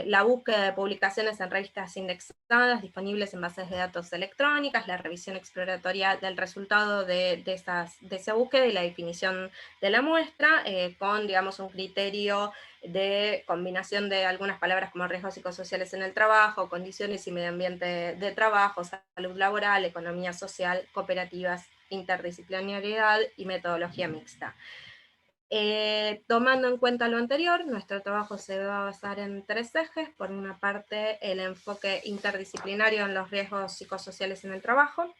la búsqueda de publicaciones en revistas indexadas disponibles en bases de datos electrónicas, la revisión exploratoria del resultado de esa búsqueda y la definición de la muestra, con, digamos, un criterio de combinación de algunas palabras como riesgos psicosociales en el trabajo, condiciones y medio ambiente de trabajo, salud laboral, economía social, cooperativas, interdisciplinariedad y metodología mixta. Tomando en cuenta lo anterior, nuestro trabajo se va a basar en 3 ejes. Por una parte, el enfoque interdisciplinario en los riesgos psicosociales en el trabajo.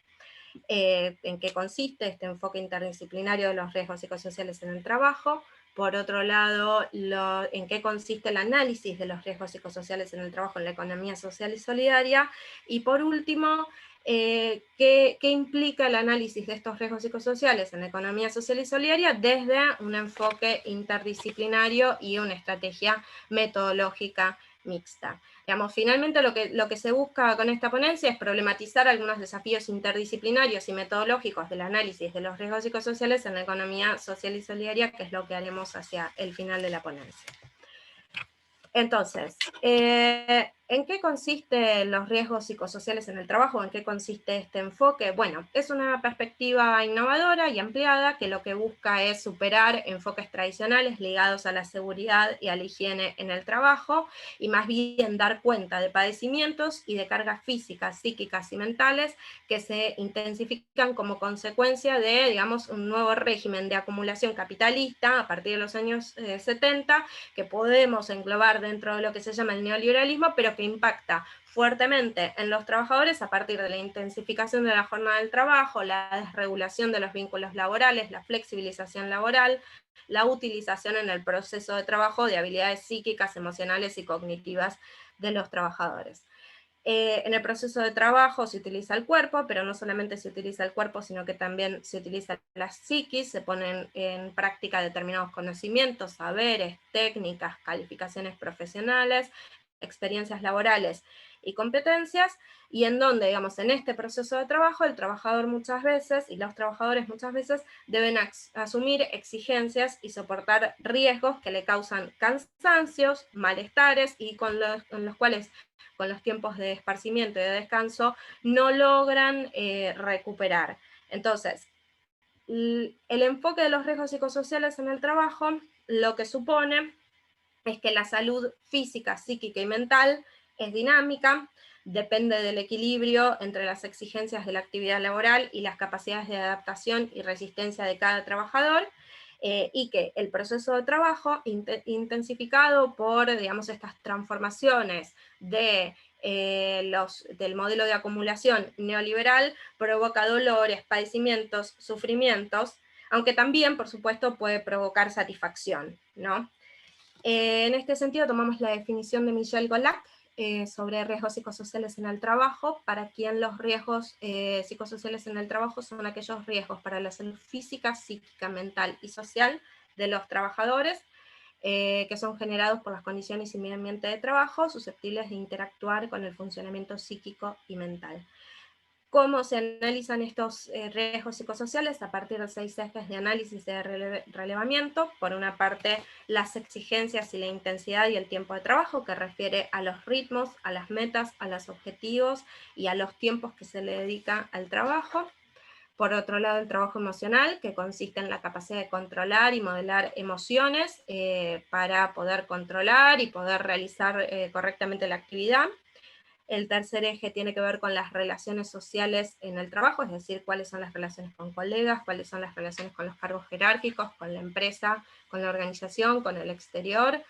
En qué consiste este enfoque interdisciplinario de los riesgos psicosociales en el trabajo. Por otro lado, en qué consiste el análisis de los riesgos psicosociales en el trabajo en la economía social y solidaria. Y por último, qué implica el análisis de estos riesgos psicosociales en la economía social y solidaria desde un enfoque interdisciplinario y una estrategia metodológica mixta. Digamos, finalmente lo que se busca con esta ponencia es problematizar algunos desafíos interdisciplinarios y metodológicos del análisis de los riesgos psicosociales en la economía social y solidaria, que es lo que haremos hacia el final de la ponencia. Entonces, ¿en qué consisten los riesgos psicosociales en el trabajo? ¿En qué consiste este enfoque? Bueno, es una perspectiva innovadora y ampliada que lo que busca es superar enfoques tradicionales ligados a la seguridad y a la higiene en el trabajo, y más bien dar cuenta de padecimientos y de cargas físicas, psíquicas y mentales que se intensifican como consecuencia de, digamos, un nuevo régimen de acumulación capitalista a partir de los años 70, que podemos englobar dentro de lo que se llama el neoliberalismo, pero que impacta fuertemente en los trabajadores a partir de la intensificación de la jornada del trabajo, la desregulación de los vínculos laborales, la flexibilización laboral, la utilización en el proceso de trabajo de habilidades psíquicas, emocionales y cognitivas de los trabajadores. En el proceso de trabajo se utiliza el cuerpo, pero no solamente se utiliza el cuerpo, sino que también se utiliza la psiquis, se ponen en práctica determinados conocimientos, saberes, técnicas, calificaciones profesionales, experiencias laborales y competencias, y en donde, digamos, en este proceso de trabajo, el trabajador muchas veces, y los trabajadores muchas veces, deben asumir exigencias y soportar riesgos que le causan cansancios, malestares, y con los cuales, con los tiempos de esparcimiento y de descanso, no logran recuperar. Entonces, el enfoque de los riesgos psicosociales en el trabajo lo que supone es que la salud física, psíquica y mental es dinámica, depende del equilibrio entre las exigencias de la actividad laboral y las capacidades de adaptación y resistencia de cada trabajador, y que el proceso de trabajo, intensificado por, digamos, estas transformaciones del modelo de acumulación neoliberal, provoca dolores, padecimientos, sufrimientos, aunque también, por supuesto, puede provocar satisfacción, ¿no? En este sentido, tomamos la definición de Michel Golac sobre riesgos psicosociales en el trabajo, para quien los riesgos psicosociales en el trabajo son aquellos riesgos para la salud física, psíquica, mental y social de los trabajadores, que son generados por las condiciones y medio ambiente de trabajo, susceptibles de interactuar con el funcionamiento psíquico y mental. ¿Cómo se analizan estos riesgos psicosociales? A partir de 6 ejes de análisis y de relevamiento. Por una parte, las exigencias y la intensidad y el tiempo de trabajo, que refiere a los ritmos, a las metas, a los objetivos y a los tiempos que se le dedica al trabajo. Por otro lado, el trabajo emocional, que consiste en la capacidad de controlar y modelar emociones para poder controlar y poder realizar correctamente la actividad. El tercer eje tiene que ver con las relaciones sociales en el trabajo, es decir, cuáles son las relaciones con colegas, cuáles son las relaciones con los cargos jerárquicos, con la empresa, con la organización, con el exterior,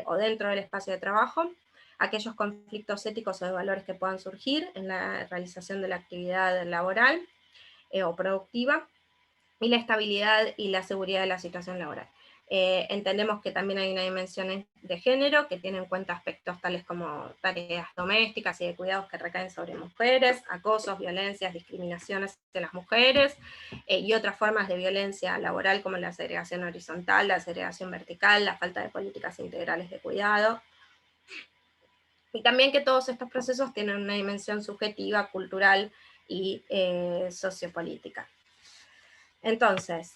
o dentro del espacio de trabajo. Aquellos conflictos éticos o de valores que puedan surgir en la realización de la actividad laboral o productiva, y la estabilidad y la seguridad de la situación laboral. Entendemos que también hay una dimensión de género que tiene en cuenta aspectos tales como tareas domésticas y de cuidados que recaen sobre mujeres, acosos, violencias, discriminaciones de las mujeres, y otras formas de violencia laboral como la segregación horizontal, la segregación vertical, la falta de políticas integrales de cuidado. Y también que todos estos procesos tienen una dimensión subjetiva, cultural y sociopolítica. Entonces,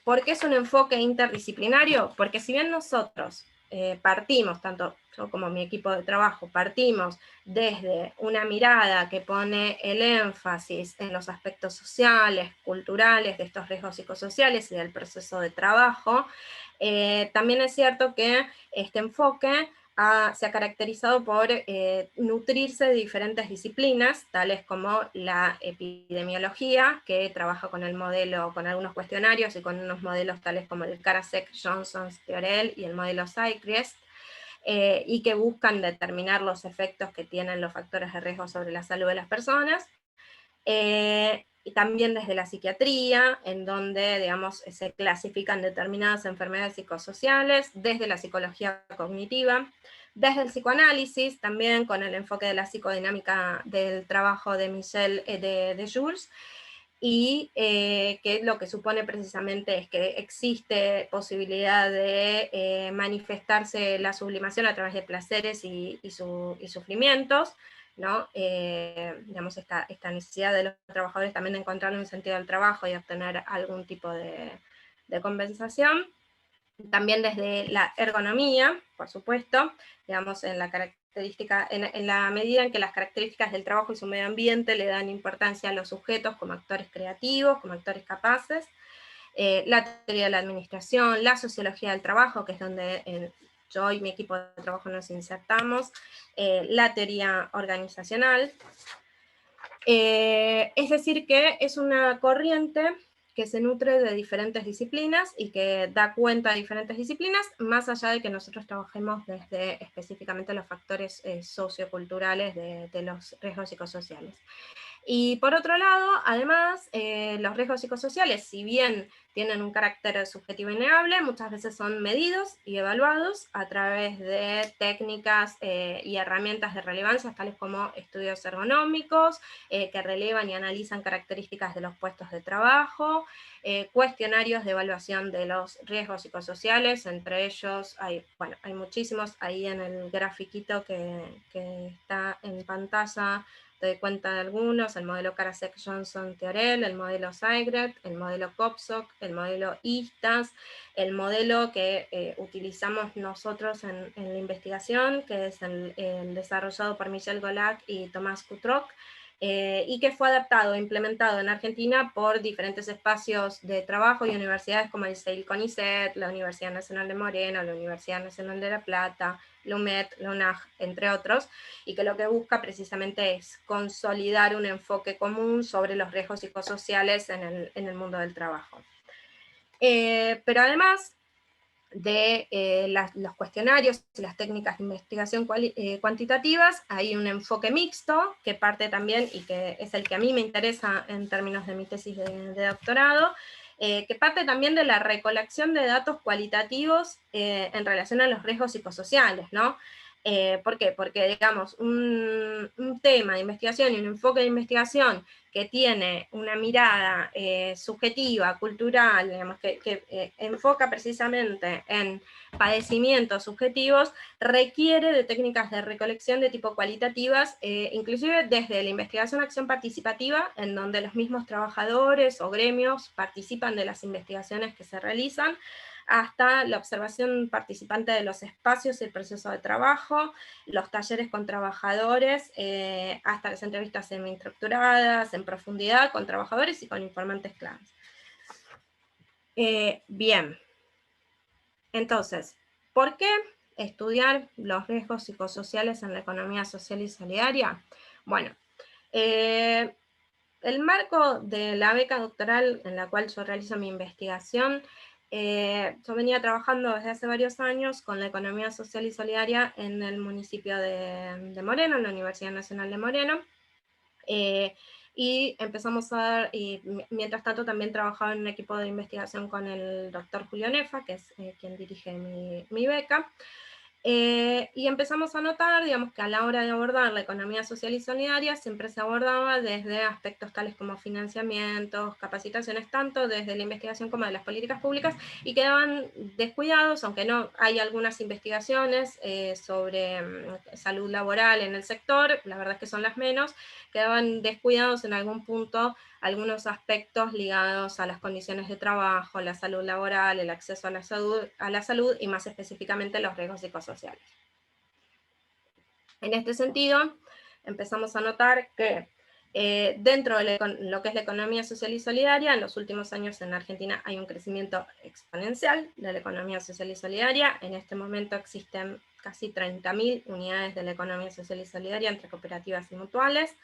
¿por qué es un enfoque interdisciplinario? Porque si bien nosotros partimos, tanto yo como mi equipo de trabajo, partimos desde una mirada que pone el énfasis en los aspectos sociales, culturales, de estos riesgos psicosociales y del proceso de trabajo, también es cierto que este enfoque se ha caracterizado por nutrirse de diferentes disciplinas, tales como la epidemiología, que trabaja con el modelo, con algunos cuestionarios y con unos modelos tales como el Karasek, Johnson, Theorel y el modelo Sykes, y que buscan determinar los efectos que tienen los factores de riesgo sobre la salud de las personas. Y también desde la psiquiatría, en donde, digamos, se clasifican determinadas enfermedades psicosociales, desde la psicología cognitiva, desde el psicoanálisis, también con el enfoque de la psicodinámica del trabajo de Michel de Jules, y que lo que supone precisamente es que existe posibilidad de manifestarse la sublimación a través de placeres y sufrimientos, ¿no? Digamos, esta necesidad de los trabajadores también de encontrar un sentido al trabajo y obtener algún tipo de compensación. También desde la ergonomía, por supuesto, digamos, en la medida en que las características del trabajo y su medio ambiente le dan importancia a los sujetos como actores creativos, como actores capaces. La teoría de la administración, la sociología del trabajo, que es donde yo y mi equipo de trabajo nos insertamos, la teoría organizacional. Es decir, que es una corriente que se nutre de diferentes disciplinas y que da cuenta de diferentes disciplinas, más allá de que nosotros trabajemos desde específicamente los factores socioculturales de los riesgos psicosociales. Y por otro lado, además, los riesgos psicosociales, si bien tienen un carácter subjetivo innegable, muchas veces son medidos y evaluados a través de técnicas y herramientas de relevancia, tales como estudios ergonómicos, que relevan y analizan características de los puestos de trabajo, cuestionarios de evaluación de los riesgos psicosociales, entre ellos hay muchísimos, ahí en el grafiquito que está en pantalla, te doy cuenta de algunos: el modelo Karasek-Johnson-Teorel, el modelo Seigret, el modelo Kopsok, el modelo ISTAS, el modelo que utilizamos nosotros en la investigación, que es el desarrollado por Michel Golac y Tomás Kutrok, y que fue adaptado e implementado en Argentina por diferentes espacios de trabajo y universidades como el CONICET, la Universidad Nacional de Moreno, la Universidad Nacional de La Plata, LUMED, LUNAG, entre otros, y que lo que busca precisamente es consolidar un enfoque común sobre los riesgos psicosociales en el mundo del trabajo. Pero además de los cuestionarios y las técnicas de investigación cuantitativas, hay un enfoque mixto que parte también, y que es el que a mí me interesa en términos de mi tesis de doctorado, que parte también de la recolección de datos cualitativos en relación a los riesgos psicosociales, ¿no? ¿Por qué? Porque, digamos, un tema de investigación y un enfoque de investigación que tiene una mirada subjetiva, cultural, digamos, que enfoca precisamente en padecimientos subjetivos, requiere de técnicas de recolección de tipo cualitativas, inclusive desde la investigación-acción participativa, en donde los mismos trabajadores o gremios participan de las investigaciones que se realizan, hasta la observación participante de los espacios y el proceso de trabajo, los talleres con trabajadores, hasta las entrevistas semi-estructuradas, en profundidad, con trabajadores y con informantes claves. Bien, entonces, ¿por qué estudiar los riesgos psicosociales en la economía social y solidaria? Bueno, el marco de la beca doctoral en la cual yo realizo mi investigación, yo venía trabajando desde hace varios años con la economía social y solidaria en el municipio de Moreno, en la Universidad Nacional de Moreno, y empezamos a ver, y mientras tanto también trabajaba en un equipo de investigación con el doctor Julio Nefa, que es quien dirige mi beca. Y empezamos a notar, digamos, que a la hora de abordar la economía social y solidaria siempre se abordaba desde aspectos tales como financiamientos, capacitaciones, tanto desde la investigación como de las políticas públicas, y quedaban descuidados, aunque no hay algunas investigaciones sobre salud laboral en el sector, la verdad es que son las menos, quedaban descuidados en algún punto algunos aspectos ligados a las condiciones de trabajo, la salud laboral, el acceso a la salud y más específicamente los riesgos psicosociales. En este sentido, empezamos a notar que dentro de lo que es la economía social y solidaria, en los últimos años en Argentina hay un crecimiento exponencial de la economía social y solidaria. En este momento existen casi 30.000 unidades de la economía social y solidaria entre cooperativas y mutuales.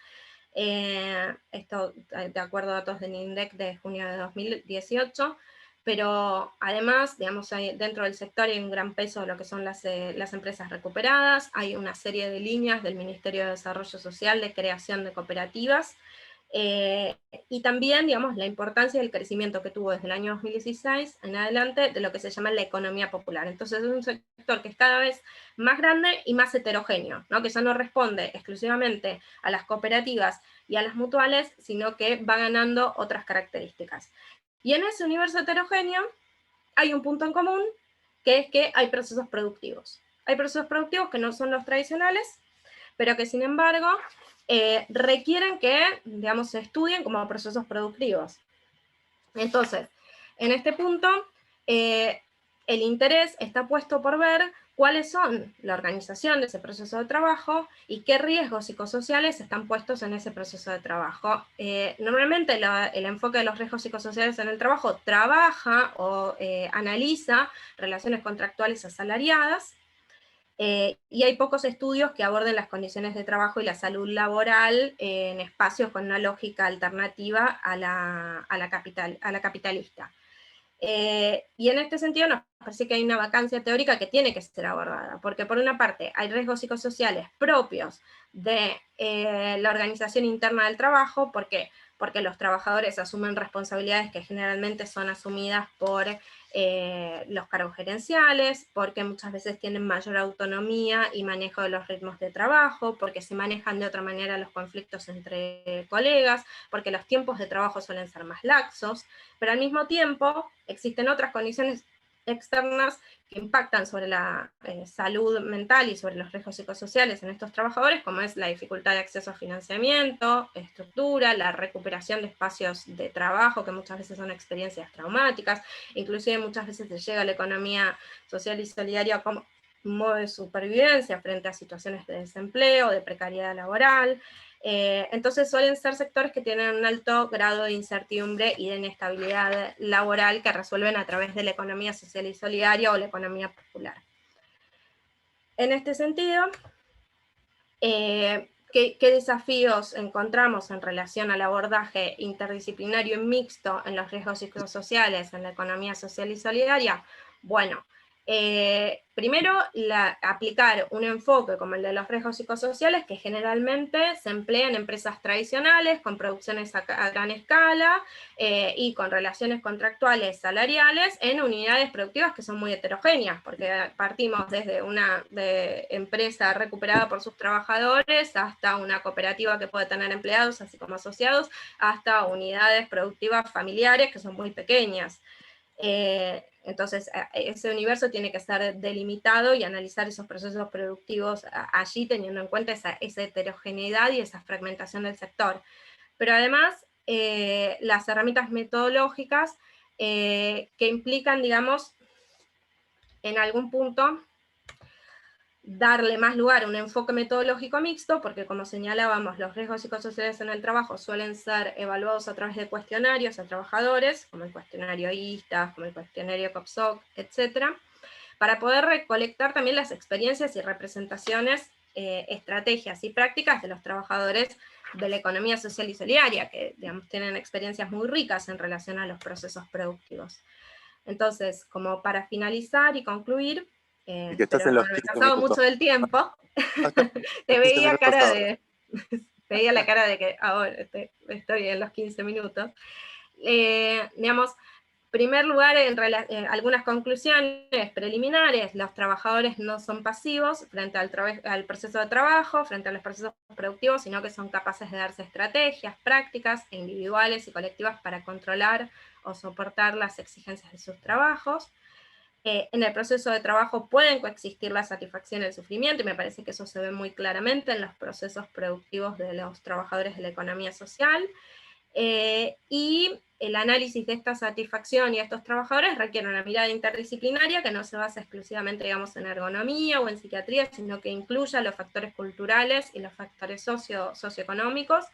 Esto de acuerdo a datos del INDEC de junio de 2018, pero además, digamos, dentro del sector hay un gran peso de lo que son las empresas recuperadas, hay una serie de líneas del Ministerio de Desarrollo Social de creación de cooperativas, y también, digamos, la importancia del crecimiento que tuvo desde el año 2016 en adelante de lo que se llama la economía popular. Entonces es un sector que es cada vez más grande y más heterogéneo, ¿no? Que ya no responde exclusivamente a las cooperativas y a las mutuales, sino que va ganando otras características. Y en ese universo heterogéneo hay un punto en común, que es que hay procesos productivos. Hay procesos productivos que no son los tradicionales, pero que sin embargo requieren que, digamos, se estudien como procesos productivos. Entonces, en este punto, el interés está puesto por ver cuáles son la organización de ese proceso de trabajo y qué riesgos psicosociales están puestos en ese proceso de trabajo. Normalmente el enfoque de los riesgos psicosociales en el trabajo trabaja o analiza relaciones contractuales asalariadas, y hay pocos estudios que aborden las condiciones de trabajo y la salud laboral en espacios con una lógica alternativa a la capitalista. Y en este sentido nos parece que hay una vacancia teórica que tiene que ser abordada, porque por una parte hay riesgos psicosociales propios de la organización interna del trabajo. ¿Por qué? porque los trabajadores asumen responsabilidades que generalmente son asumidas por los cargos gerenciales, porque muchas veces tienen mayor autonomía y manejo de los ritmos de trabajo, porque se manejan de otra manera los conflictos entre colegas, porque los tiempos de trabajo suelen ser más laxos, pero al mismo tiempo existen otras condiciones externas que impactan sobre la salud mental y sobre los riesgos psicosociales en estos trabajadores, como es la dificultad de acceso a financiamiento, estructura, la recuperación de espacios de trabajo, que muchas veces son experiencias traumáticas, inclusive muchas veces se llega a la economía social y solidaria como modo de supervivencia frente a situaciones de desempleo, de precariedad laboral. Entonces suelen ser sectores que tienen un alto grado de incertidumbre y de inestabilidad laboral que resuelven a través de la economía social y solidaria o la economía popular. En este sentido, ¿qué desafíos encontramos en relación al abordaje interdisciplinario y mixto en los riesgos psicosociales en la economía social y solidaria? Bueno, primero, aplicar un enfoque como el de los riesgos psicosociales, que generalmente se emplea en empresas tradicionales, con producciones a gran escala, y con relaciones contractuales salariales, en unidades productivas que son muy heterogéneas, porque partimos desde una empresa recuperada por sus trabajadores, hasta una cooperativa que puede tener empleados, así como asociados, hasta unidades productivas familiares que son muy pequeñas. Entonces, ese universo tiene que estar delimitado y analizar esos procesos productivos allí, teniendo en cuenta esa heterogeneidad y esa fragmentación del sector. Pero además, las herramientas metodológicas que implican, digamos, en algún punto, darle más lugar a un enfoque metodológico mixto, porque como señalábamos, los riesgos psicosociales en el trabajo suelen ser evaluados a través de cuestionarios a trabajadores, como el cuestionario ISTA, como el cuestionario COPSOC, etc., para poder recolectar también las experiencias y representaciones, estrategias y prácticas de los trabajadores de la economía social y solidaria, que digamos, tienen experiencias muy ricas en relación a los procesos productivos. Entonces, como para finalizar y concluir, Y que estás pero en los bueno, he 15 pasado minutos. mucho del tiempo, te 15 veía minutos cara ahora. de, veía la cara de que ahora estoy en los 15 minutos. Digamos, en primer lugar, algunas conclusiones preliminares: los trabajadores no son pasivos frente al proceso de trabajo, frente a los procesos productivos, sino que son capaces de darse estrategias, prácticas individuales y colectivas para controlar o soportar las exigencias de sus trabajos. En el proceso de trabajo pueden coexistir la satisfacción y el sufrimiento, y me parece que eso se ve muy claramente en los procesos productivos de los trabajadores de la economía social. Y el análisis de esta satisfacción y de estos trabajadores requiere una mirada interdisciplinaria que no se basa exclusivamente, digamos, en ergonomía o en psiquiatría, sino que incluya los factores culturales y los factores socioeconómicos,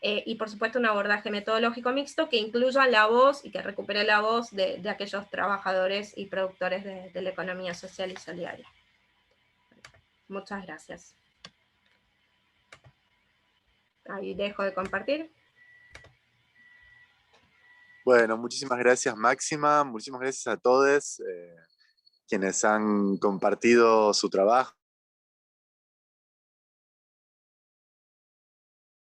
y por supuesto un abordaje metodológico mixto que incluya la voz y que recupere la voz de aquellos trabajadores y productores de la economía social y solidaria. Muchas gracias. Ahí dejo de compartir. Bueno, muchísimas gracias, Máxima. Muchísimas gracias a todos quienes han compartido su trabajo